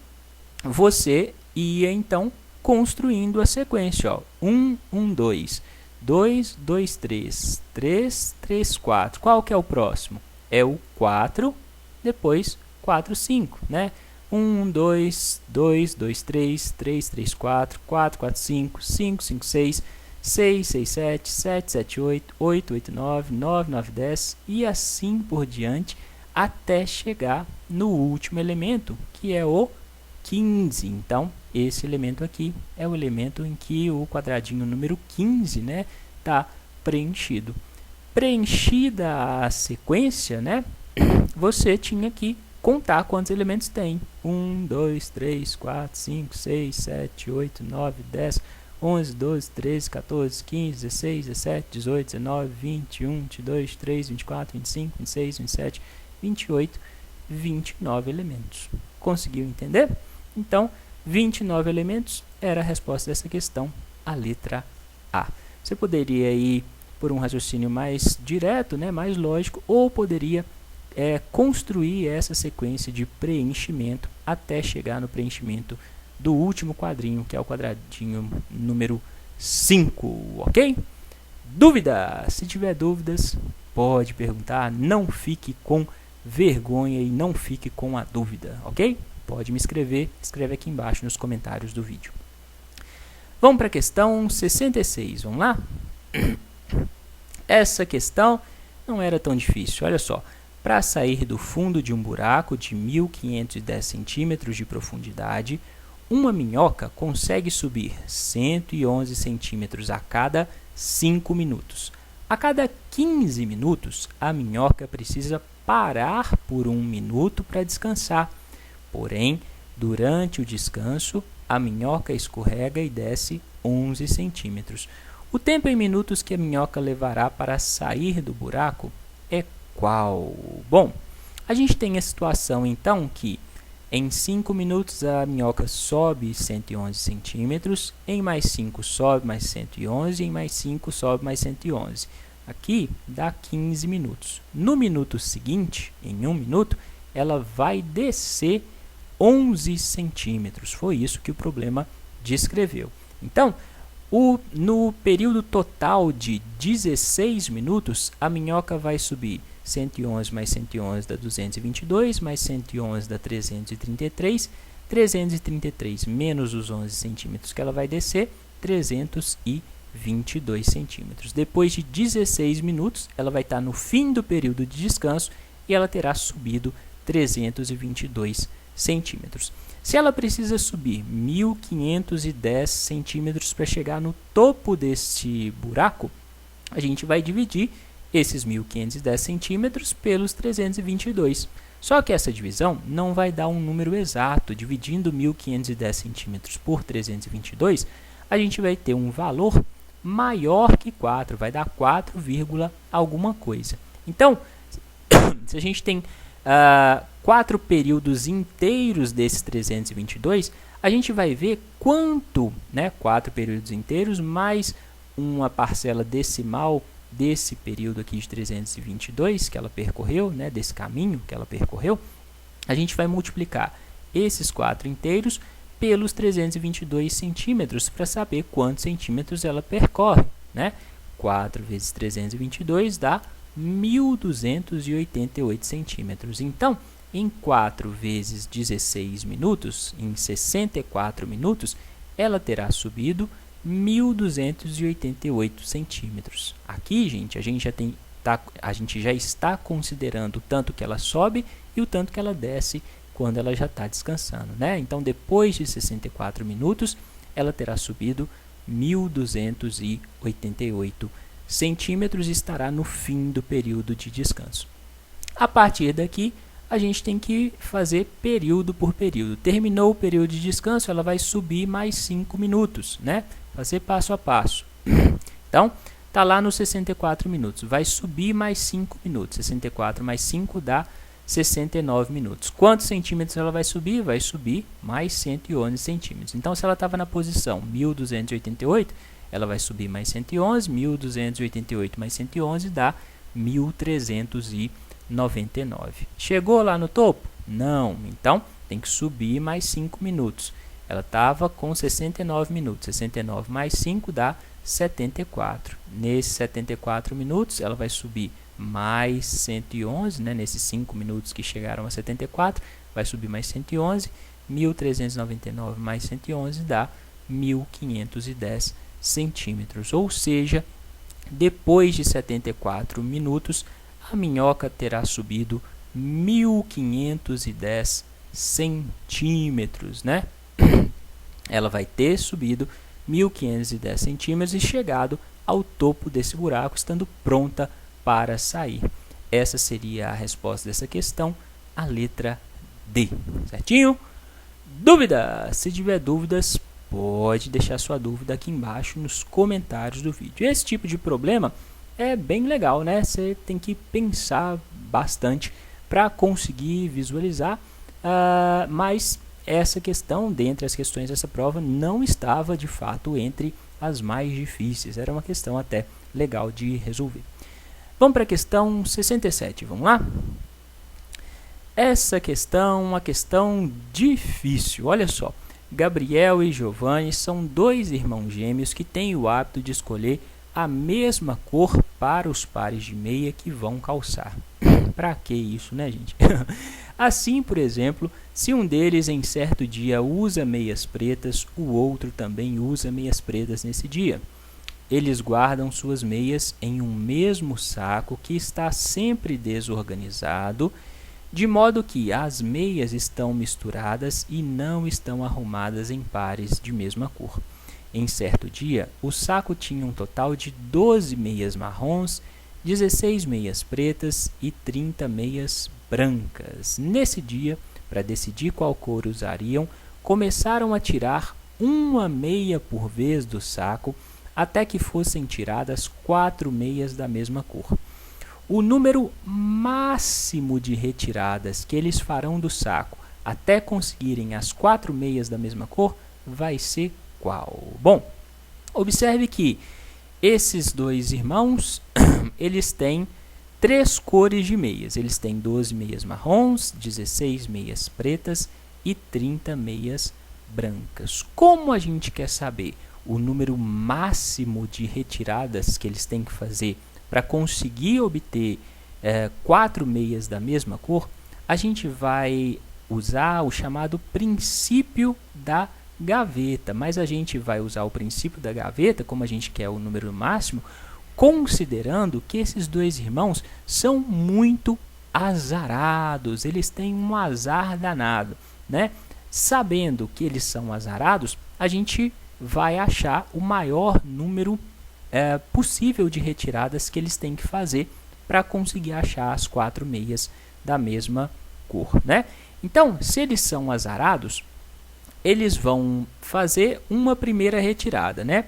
você ia, então, construindo a sequência, ó. 1, 1, 2. 2, 2, 3. 3, 3, 4. Qual que é o próximo? É o 4, depois 4, 5, né? 1, 2, 2, 2, 3, 3, 3, 4, 4, 4, 5, 5, 5, 6, 6, 6, 7, 7, 7, 8, 8, 8, 9, 9, 9, 10 e assim por diante até chegar no último elemento, que é o 15. Então, esse elemento aqui é o elemento em que o quadradinho número 15, né, está preenchido. Preenchida a sequência, né, você tinha que contar quantos elementos tem. 1, 2, 3, 4, 5, 6, 7, 8, 9, 10, 11, 12, 13, 14, 15, 16, 17, 18, 19, 20, 21, 22, 23, 24, 25, 26, 27, 28, 29 elementos. Conseguiu entender? Então, 29 elementos era a resposta dessa questão, a letra A. Você poderia ir por um raciocínio mais direto, né, mais lógico, ou poderia construir essa sequência de preenchimento até chegar no preenchimento do último quadrinho, que é o quadradinho número 5, ok? Dúvida? Se tiver dúvidas, pode perguntar, não fique com vergonha e não fique com a dúvida, ok? Pode me escrever, escreve aqui embaixo nos comentários do vídeo. Vamos para a questão 66, vamos lá? Essa questão não era tão difícil, olha só. Para sair do fundo de um buraco de 1.510 centímetros de profundidade, uma minhoca consegue subir 111 centímetros a cada 5 minutos. A cada 15 minutos, a minhoca precisa parar por 1 minuto para descansar. Porém, durante o descanso, a minhoca escorrega e desce 11 centímetros. O tempo em minutos que a minhoca levará para sair do buraco é qual? Bom, a gente tem a situação então que em 5 minutos a minhoca sobe 111 centímetros, em mais 5 sobe mais 111, em mais 5 sobe mais 111. Aqui dá 15 minutos. No minuto seguinte, em 1 minuto, ela vai descer 11 centímetros. Foi isso que o problema descreveu. Então, no período total de 16 minutos, a minhoca vai subir 111 mais 111 dá 222, mais 111 dá 333, 333 menos os 11 centímetros que ela vai descer, 322 centímetros. Depois de 16 minutos, ela vai estar no fim do período de descanso e ela terá subido 322 centímetros. Se ela precisa subir 1.510 centímetros para chegar no topo deste buraco, a gente vai dividir esses 1.510 centímetros pelos 322. Só que essa divisão não vai dar um número exato. Dividindo 1.510 centímetros por 322, a gente vai ter um valor maior que 4, vai dar 4, alguma coisa. Então, se a gente tem 4 períodos inteiros desses 322, a gente vai ver quanto, 4 períodos inteiros mais uma parcela decimal desse período aqui de 322 que ela percorreu, desse caminho que ela percorreu, a gente vai multiplicar esses 4 inteiros pelos 322 centímetros para saber quantos centímetros ela percorre. 4 vezes 322 dá 1.288 centímetros. Então, em 4 vezes 16 minutos, em 64 minutos, ela terá subido 1.288 centímetros. Aqui, gente, a gente já está considerando o tanto que ela sobe e o tanto que ela desce quando ela já está descansando, Então, depois de 64 minutos, ela terá subido 1.288 centímetros e estará no fim do período de descanso. A partir daqui, a gente tem que fazer período por período. Terminou o período de descanso, ela vai subir mais 5 minutos, Fazer passo a passo. Então, está lá nos 64 minutos. Vai subir mais 5 minutos. 64 mais 5 dá 69 minutos. Quantos centímetros ela vai subir? Vai subir mais 111 centímetros. Então, se ela estava na posição 1.288, ela vai subir mais 111. 1.288 mais 111 dá 1.399. Chegou lá no topo? Não. Então, tem que subir mais 5 minutos. Ela estava com 69 minutos. 69 mais 5 dá 74. Nesses 74 minutos, ela vai subir mais 111, nesses 5 minutos que chegaram a 74, vai subir mais 111. 1.399 mais 111 dá 1.510 centímetros. Ou seja, depois de 74 minutos, a minhoca terá subido 1.510 centímetros, Ela vai ter subido 1.510 centímetros e chegado ao topo desse buraco, estando pronta para sair. Essa seria a resposta dessa questão, a letra D. Certinho? Dúvida? Se tiver dúvidas, pode deixar sua dúvida aqui embaixo nos comentários do vídeo. Esse tipo de problema é bem legal, Você tem que pensar bastante para conseguir visualizar, mas essa questão, dentre as questões dessa prova, não estava de fato entre as mais difíceis, era uma questão até legal de resolver. Vamos para a questão 67, vamos lá? Essa questão é uma questão difícil, olha só. Gabriel e Giovanni são dois irmãos gêmeos que têm o hábito de escolher a mesma cor para os pares de meia que vão calçar. Para que isso, né, gente? Assim, por exemplo, se um deles em certo dia usa meias pretas, o outro também usa meias pretas nesse dia. Eles guardam suas meias em um mesmo saco que está sempre desorganizado, de modo que as meias estão misturadas e não estão arrumadas em pares de mesma cor. Em certo dia, o saco tinha um total de 12 meias marrons, 16 meias pretas e 30 meias brancas. Nesse dia, para decidir qual cor usariam, começaram a tirar uma meia por vez do saco, até que fossem tiradas 4 meias da mesma cor. O número máximo de retiradas que eles farão do saco até conseguirem as 4 meias da mesma cor vai ser qual? Bom, observe que esses dois irmãos, eles têm 3 cores de meias. Eles têm 12 meias marrons, 16 meias pretas e 30 meias brancas. Como a gente quer saber o número máximo de retiradas que eles têm que fazer para conseguir obter 4 meias da mesma cor, a gente vai usar o chamado princípio da gaveta, mas a gente vai usar o princípio da gaveta, como a gente quer o número máximo, considerando que esses dois irmãos são muito azarados, eles têm um azar danado, né? Sabendo que eles são azarados, a gente vai achar o maior número possível de retiradas que eles têm que fazer para conseguir achar as 4 meias da mesma cor, né? Então, se eles são azarados, eles vão fazer uma primeira retirada, né?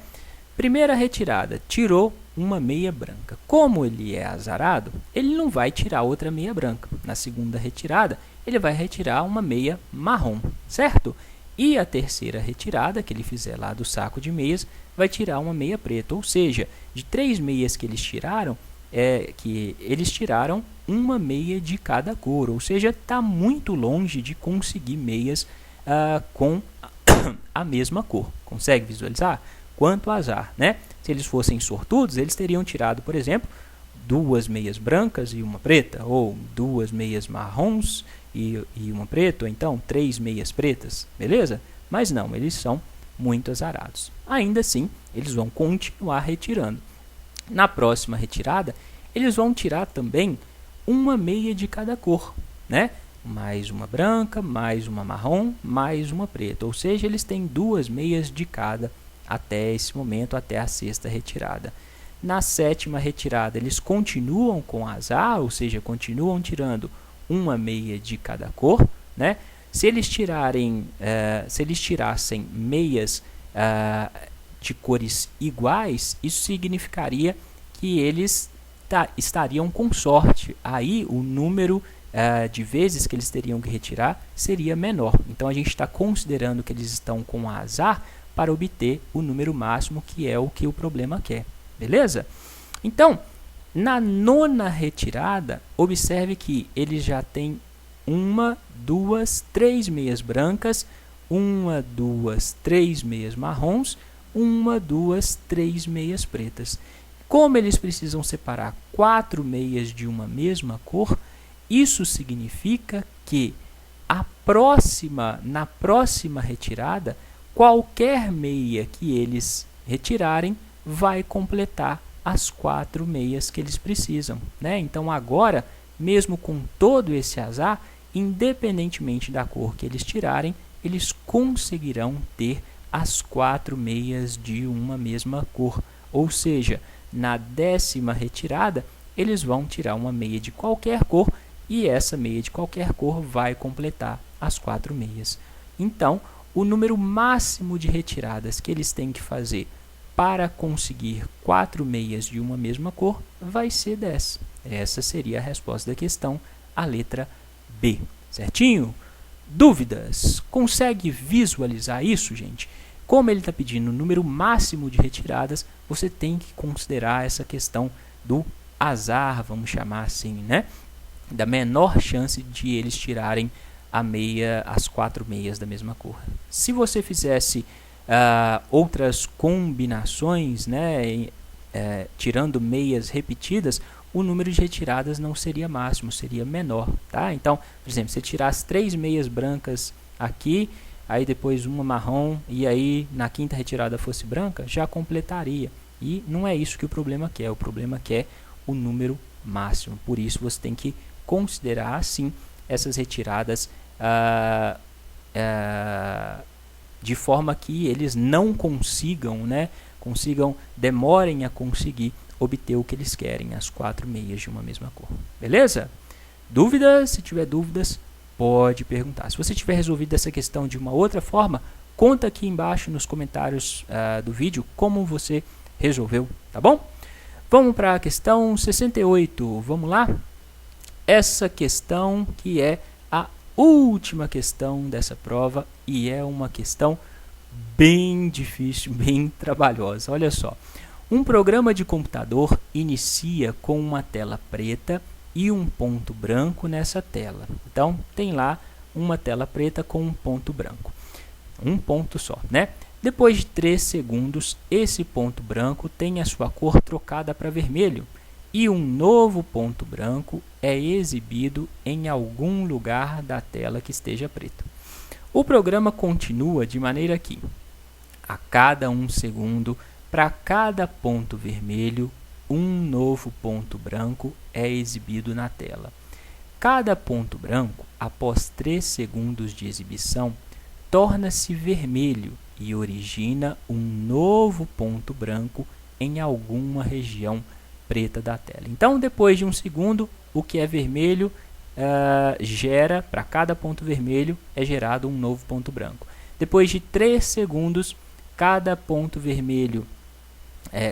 Primeira retirada, tirou uma meia branca. Como ele é azarado, ele não vai tirar outra meia branca. Na segunda retirada, ele vai retirar uma meia marrom, certo? E a terceira retirada, que ele fizer lá do saco de meias, vai tirar uma meia preta. Ou seja, de 3 meias que eles tiraram, tiraram uma meia de cada cor. Ou seja, está muito longe de conseguir meias com a mesma cor. Consegue visualizar? Quanto azar, né? Se eles fossem sortudos, eles teriam tirado, por exemplo, 2 meias brancas e uma preta, ou 2 meias marrons e uma preta, ou então 3 meias pretas, beleza? Mas não, eles são muito azarados. Ainda assim, eles vão continuar retirando. Na próxima retirada, eles vão tirar também uma meia de cada cor, né? Mais uma branca, mais uma marrom, mais uma preta. Ou seja, eles têm 2 meias de cada até esse momento, até a sexta retirada. Na sétima retirada, eles continuam com azar, ou seja, continuam tirando uma meia de cada cor, né? Se eles tirassem meias de cores iguais, isso significaria que eles estariam com sorte. Aí o número de vezes que eles teriam que retirar seria menor. Então a gente está considerando que eles estão com azar para obter o número máximo, que é o que o problema quer. Beleza? Então, na nona retirada, observe que eles já têm 1, 2, 3 meias brancas, 1, 2, 3 meias marrons, 1, 2, 3 meias pretas. Como eles precisam separar 4 meias de uma mesma cor, isso significa que na próxima retirada, qualquer meia que eles retirarem vai completar as 4 meias que eles precisam, né? Então agora, mesmo com todo esse azar, independentemente da cor que eles tirarem, eles conseguirão ter as 4 meias de uma mesma cor. Ou seja, na 10ª retirada, eles vão tirar uma meia de qualquer cor e essa meia de qualquer cor vai completar as 4 meias. Então, o número máximo de retiradas que eles têm que fazer para conseguir 4 meias de uma mesma cor vai ser 10. Essa seria a resposta da questão, a letra B, certinho? Dúvidas? Consegue visualizar isso, gente? Como ele está pedindo o número máximo de retiradas, você tem que considerar essa questão do azar, vamos chamar assim, né? Da menor chance de eles tirarem as 4 meias da mesma cor. Se você fizesse outras combinações, né, tirando meias repetidas, o número de retiradas não seria máximo, seria menor, tá? Então, por exemplo, se tirasse 3 meias brancas aqui, aí depois uma marrom, e aí na quinta retirada fosse branca, já completaria. E não é isso que o problema quer, o problema quer o número máximo. Por isso você tem que considerar, assim, essas retiradas de forma que eles não consigam, né, demorem a conseguir obter o que eles querem, as 4 meias de uma mesma cor. Beleza? Dúvidas? Se tiver dúvidas, pode perguntar. Se você tiver resolvido essa questão de uma outra forma, conta aqui embaixo nos comentários do vídeo como você resolveu, tá bom? Vamos para a questão 68. Vamos lá? Essa questão que é a última questão dessa prova e é uma questão bem difícil, bem trabalhosa. Olha só. Um programa de computador inicia com uma tela preta e um ponto branco nessa tela. Então, tem lá uma tela preta com um ponto branco. Um ponto só, né? Depois de 3 segundos, esse ponto branco tem a sua cor trocada para vermelho e um novo ponto branco é exibido em algum lugar da tela que esteja preta. O programa continua de maneira que, a cada 1 segundo, para cada ponto vermelho, um novo ponto branco é exibido na tela. Cada ponto branco, após 3 segundos de exibição, torna-se vermelho e origina um novo ponto branco em alguma região preta da tela. Então, depois de 1 segundo, o que é vermelho gera, para cada ponto vermelho, é gerado um novo ponto branco. Depois de 3 segundos, cada ponto vermelho,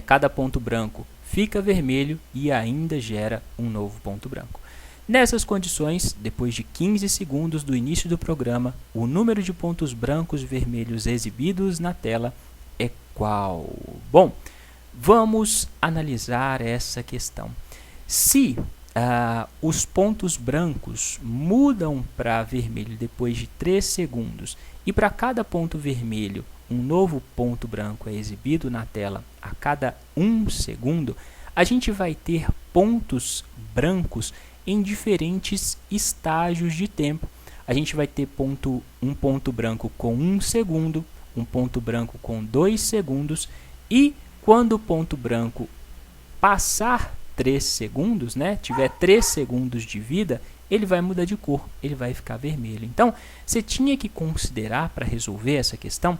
cada ponto branco fica vermelho e ainda gera um novo ponto branco. Nessas condições, depois de 15 segundos do início do programa, o número de pontos brancos e vermelhos exibidos na tela é qual? Bom, vamos analisar essa questão. Se os pontos brancos mudam para vermelho depois de 3 segundos e para cada ponto vermelho um novo ponto branco é exibido na tela a cada 1 segundo, a gente vai ter pontos brancos em diferentes estágios de tempo. A gente vai ter um ponto branco com 1 segundo, um ponto branco com 2 segundos e quando o ponto branco passar 3 segundos, né, tiver 3 segundos de vida, ele vai mudar de cor, ele vai ficar vermelho. Então, você tinha que considerar para resolver essa questão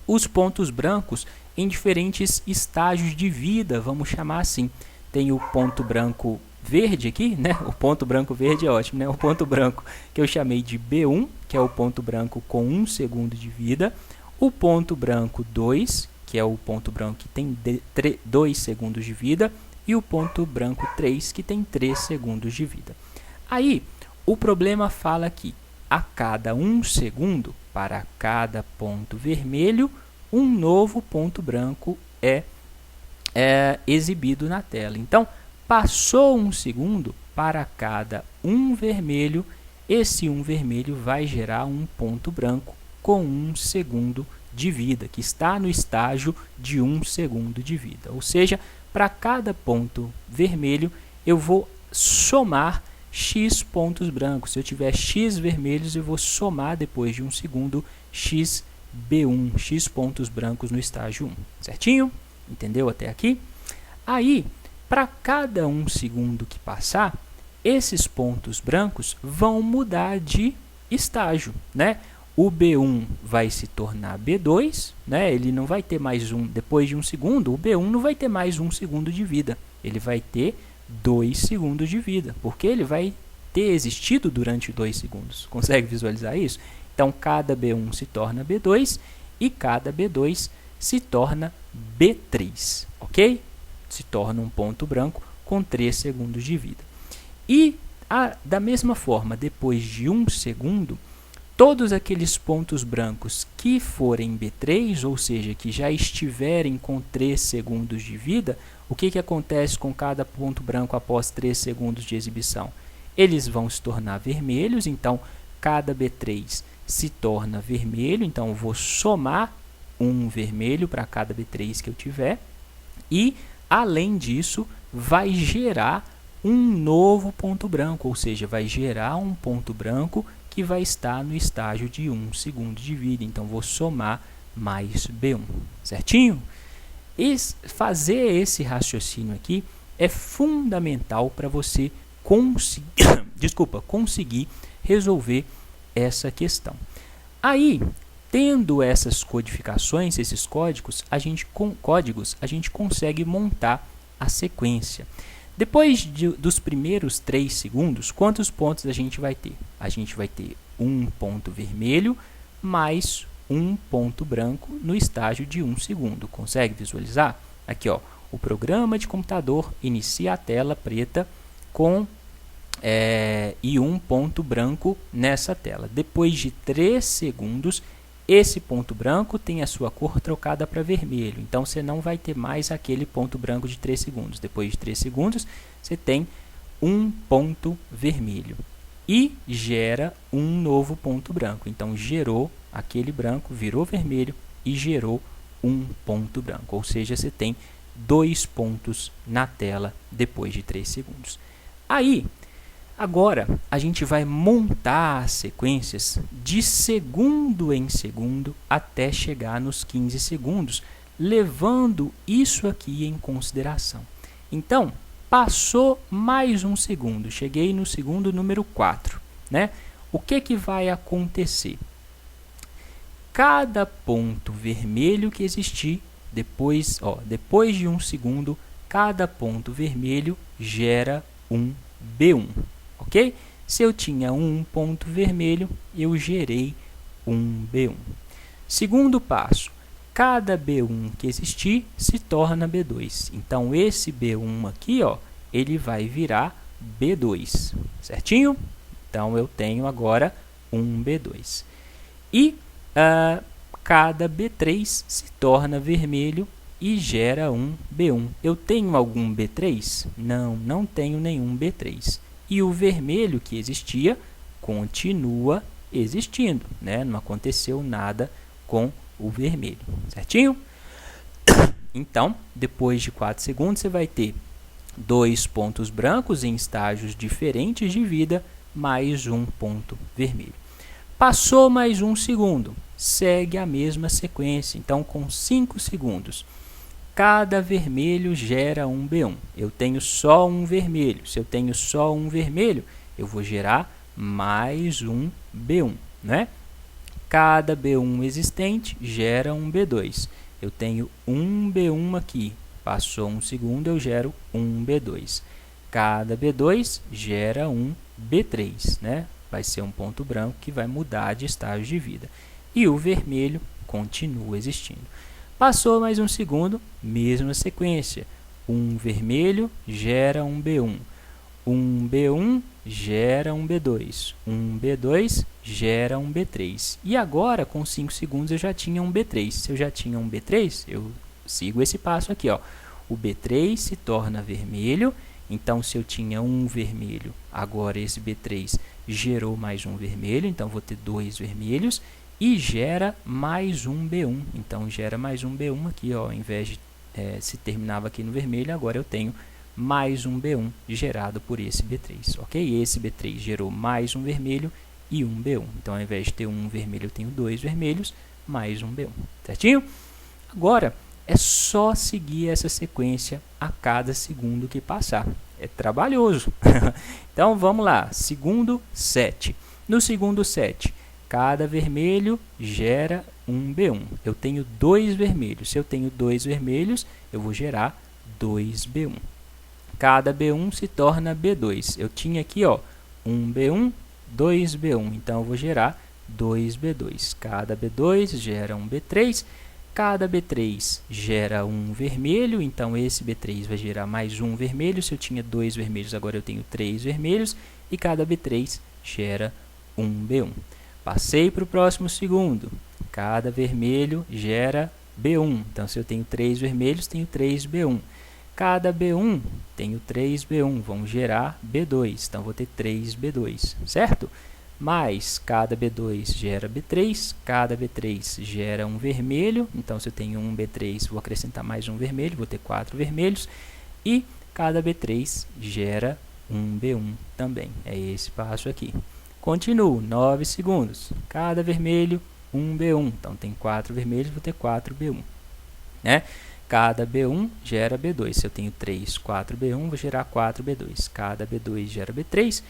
os pontos brancos em diferentes estágios de vida, vamos chamar assim. Tem o ponto branco verde aqui, né? O ponto branco verde é ótimo, né? O ponto branco que eu chamei de B1, que é o ponto branco com 1 segundo de vida. O ponto branco 2, que é o ponto branco que tem 2 segundos de vida. E o ponto branco 3, que tem 3 segundos de vida. Aí, o problema fala que a cada 1 segundo, para cada ponto vermelho, um novo ponto branco é exibido na tela. Então, passou 1 segundo, para cada 1 vermelho, esse 1 vermelho vai gerar um ponto branco com 1 segundo de vida, que está no estágio de 1 segundo de vida. Ou seja, para cada ponto vermelho, eu vou somar x pontos brancos. Se eu tiver x vermelhos, eu vou somar depois de 1 segundo x B1, x pontos brancos no estágio 1. Certinho? Entendeu até aqui? Aí, para cada 1 segundo que passar, esses pontos brancos vão mudar de estágio, né? O B1 vai se tornar B2, né? Ele não vai ter mais depois de 1 segundo, o B1 não vai ter mais 1 segundo de vida. Ele vai ter 2 segundos de vida, porque ele vai ter existido durante 2 segundos. Consegue visualizar isso? Então, cada B1 se torna B2 e cada B2 se torna B3, ok? Se torna um ponto branco com 3 segundos de vida. E Da mesma forma, depois de 1 segundo, todos aqueles pontos brancos que forem B3, ou seja, que já estiverem com 3 segundos de vida, o que acontece com cada ponto branco após 3 segundos de exibição? Eles vão se tornar vermelhos, então cada B3 se torna vermelho, então eu vou somar um vermelho para cada B3 que eu tiver, e além disso vai gerar um novo ponto branco, ou seja, vai gerar um ponto branco que vai estar no estágio de 1 segundo de vida. Então, vou somar mais B1, certinho? Fazer esse raciocínio aqui é fundamental para você conseguir resolver essa questão. Aí, tendo essas codificações, esses códigos, a gente consegue montar a sequência. Depois dos primeiros 3 segundos, quantos pontos a gente vai ter? A gente vai ter um ponto vermelho mais um ponto branco no estágio de 1 segundo. Consegue visualizar? Aqui, ó, o programa de computador inicia a tela preta com e um ponto branco nessa tela. Depois de 3 segundos, esse ponto branco tem a sua cor trocada para vermelho. Então, você não vai ter mais aquele ponto branco de 3 segundos. Depois de 3 segundos, você tem um ponto vermelho. E gera um novo ponto branco. Então, gerou aquele branco, virou vermelho e gerou um ponto branco. Ou seja, você tem 2 pontos na tela depois de 3 segundos. Aí, agora, a gente vai montar as sequências de segundo em segundo até chegar nos 15 segundos, levando isso aqui em consideração. Então, passou mais um segundo, cheguei no segundo número 4. Né? O que vai acontecer? Cada ponto vermelho que existir, depois de 1 segundo, cada ponto vermelho gera um B1. Ok? Se eu tinha um ponto vermelho, eu gerei um B1. Segundo passo, cada B1 que existir se torna B2. Então, esse B1 aqui, ó, ele vai virar B2, certinho? Então, eu tenho agora um B2. E cada B3 se torna vermelho e gera um B1. Eu tenho algum B3? Não, não tenho nenhum B3. E o vermelho que existia continua existindo, né? Não aconteceu nada com o vermelho, certinho? Então, depois de 4 segundos, você vai ter 2 pontos brancos em estágios diferentes de vida, mais um ponto vermelho. Passou mais 1 segundo, segue a mesma sequência. Então, com 5 segundos, cada vermelho gera um B1. Eu tenho só um vermelho. Se eu tenho só um vermelho, eu vou gerar mais um B1, né? Cada B1 existente gera um B2. Eu tenho um B1 aqui. Passou 1 segundo, eu gero um B2. Cada B2 gera um B3, né? Vai ser um ponto branco que vai mudar de estágio de vida. E o vermelho continua existindo. Passou mais 1 segundo, mesma sequência. Um vermelho gera um B1. Um B1 gera um B2. Um B2 gera um B3. E agora, com 5 segundos, eu já tinha um B3. Se eu já tinha um B3, eu sigo esse passo aqui, ó. O B3 se torna vermelho. Então, se eu tinha um vermelho, agora esse B3 gerou mais um vermelho. Então, vou ter 2 vermelhos. E gera mais um B1. Então, gera mais um B1 aqui, ó. Ao invés de se terminava aqui no vermelho, agora eu tenho mais um B1 gerado por esse B3, ok? Esse B3 gerou mais um vermelho e um B1. Então, ao invés de ter um vermelho, eu tenho 2 vermelhos, mais um B1, certinho? Agora, é só seguir essa sequência a cada segundo que passar. É trabalhoso. Então, vamos lá. Segundo 7. No segundo 7, cada vermelho gera um B1. Eu tenho 2 vermelhos. Se eu tenho 2 vermelhos, eu vou gerar 2 B1. Cada B1 se torna B2. Eu tinha aqui, ó, um B1, 2 B1. Então, eu vou gerar 2 B2. Cada B2 gera um B3. Cada B3 gera um vermelho. Então, esse B3 vai gerar mais um vermelho. Se eu tinha 2 vermelhos, agora eu tenho 3 vermelhos. e cada B3 gera um B1. Passei para o próximo segundo, cada vermelho gera B1, então se eu tenho 3 vermelhos, tenho 3 B1. Cada B1, tenho 3 B1, vão gerar B2, então vou ter 3 B2, certo? Mais cada B2 gera B3, cada B3 gera um vermelho, então se eu tenho um B3, vou acrescentar mais um vermelho, vou ter 4 vermelhos, e cada B3 gera um B1 também, é esse passo aqui. Continuo, 9 segundos, cada vermelho, um B1, então tem 4 vermelhos, vou ter 4 B1, né? Cada B1 gera B2, se eu tenho 3, 4 B1, vou gerar 4 B2, cada B2 gera B3,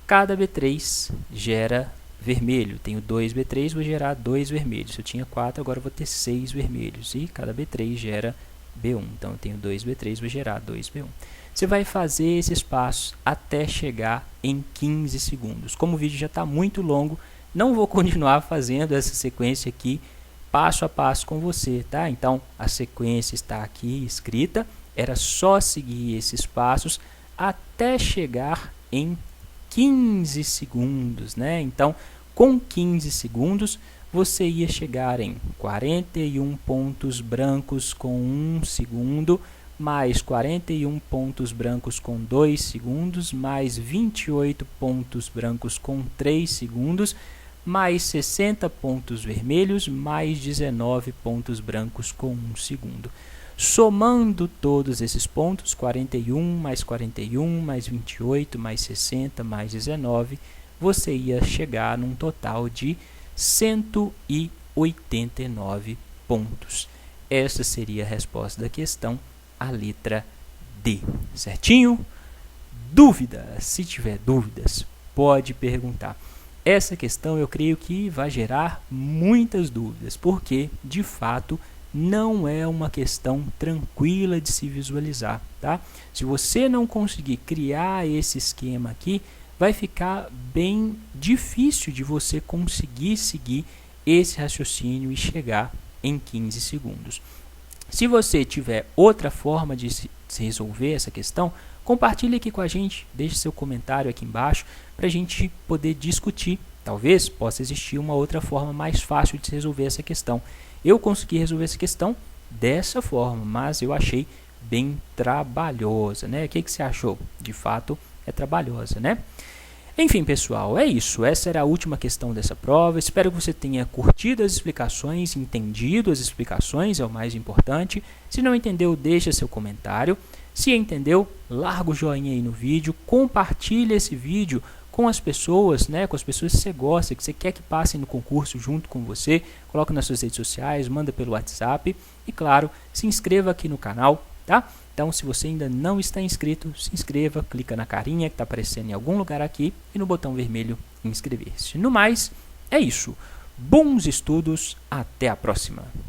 cada B3 gera vermelho, tenho 2 B3, vou gerar 2 vermelhos, se eu tinha 4, agora vou ter 6 vermelhos, e cada B3 gera B1, então eu tenho 2 B3, vou gerar 2 B1. Você vai fazer esses passos até chegar em 15 segundos. Como o vídeo já está muito longo, não vou continuar fazendo essa sequência aqui, passo a passo com você, tá? Então, a sequência está aqui escrita, era só seguir esses passos até chegar em 15 segundos, né? Então, com 15 segundos, você ia chegar em 41 pontos brancos com 1 segundo, mais 41 pontos brancos com 2 segundos, mais 28 pontos brancos com 3 segundos, mais 60 pontos vermelhos, mais 19 pontos brancos com 1 segundo. Somando todos esses pontos, 41 mais 41, mais 28, mais 60, mais 19, você ia chegar num total de 189 pontos. Essa seria a resposta da questão, a letra D. Certinho? Dúvidas? Se tiver dúvidas, pode perguntar. Essa questão eu creio que vai gerar muitas dúvidas, porque, de fato, não é uma questão tranquila de se visualizar, tá? Se você não conseguir criar esse esquema aqui, vai ficar bem difícil de você conseguir seguir esse raciocínio e chegar em 15 segundos. Se você tiver outra forma de se resolver essa questão, compartilhe aqui com a gente, deixe seu comentário aqui embaixo para a gente poder discutir. Talvez possa existir uma outra forma mais fácil de se resolver essa questão. Eu consegui resolver essa questão dessa forma, mas eu achei bem trabalhosa, né? O que você achou? De fato, é trabalhosa, né? Enfim, pessoal, é isso. Essa era a última questão dessa prova. Espero que você tenha curtido as explicações, entendido as explicações, é o mais importante. Se não entendeu, deixa seu comentário. Se entendeu, larga o joinha aí no vídeo, compartilha esse vídeo com as pessoas, né, com as pessoas que você gosta, que você quer que passem no concurso junto com você. Coloca nas suas redes sociais, manda pelo WhatsApp e, claro, se inscreva aqui no canal, tá? Então, se você ainda não está inscrito, se inscreva, clica na carinha que está aparecendo em algum lugar aqui e no botão vermelho inscrever-se. No mais, é isso. Bons estudos, até a próxima!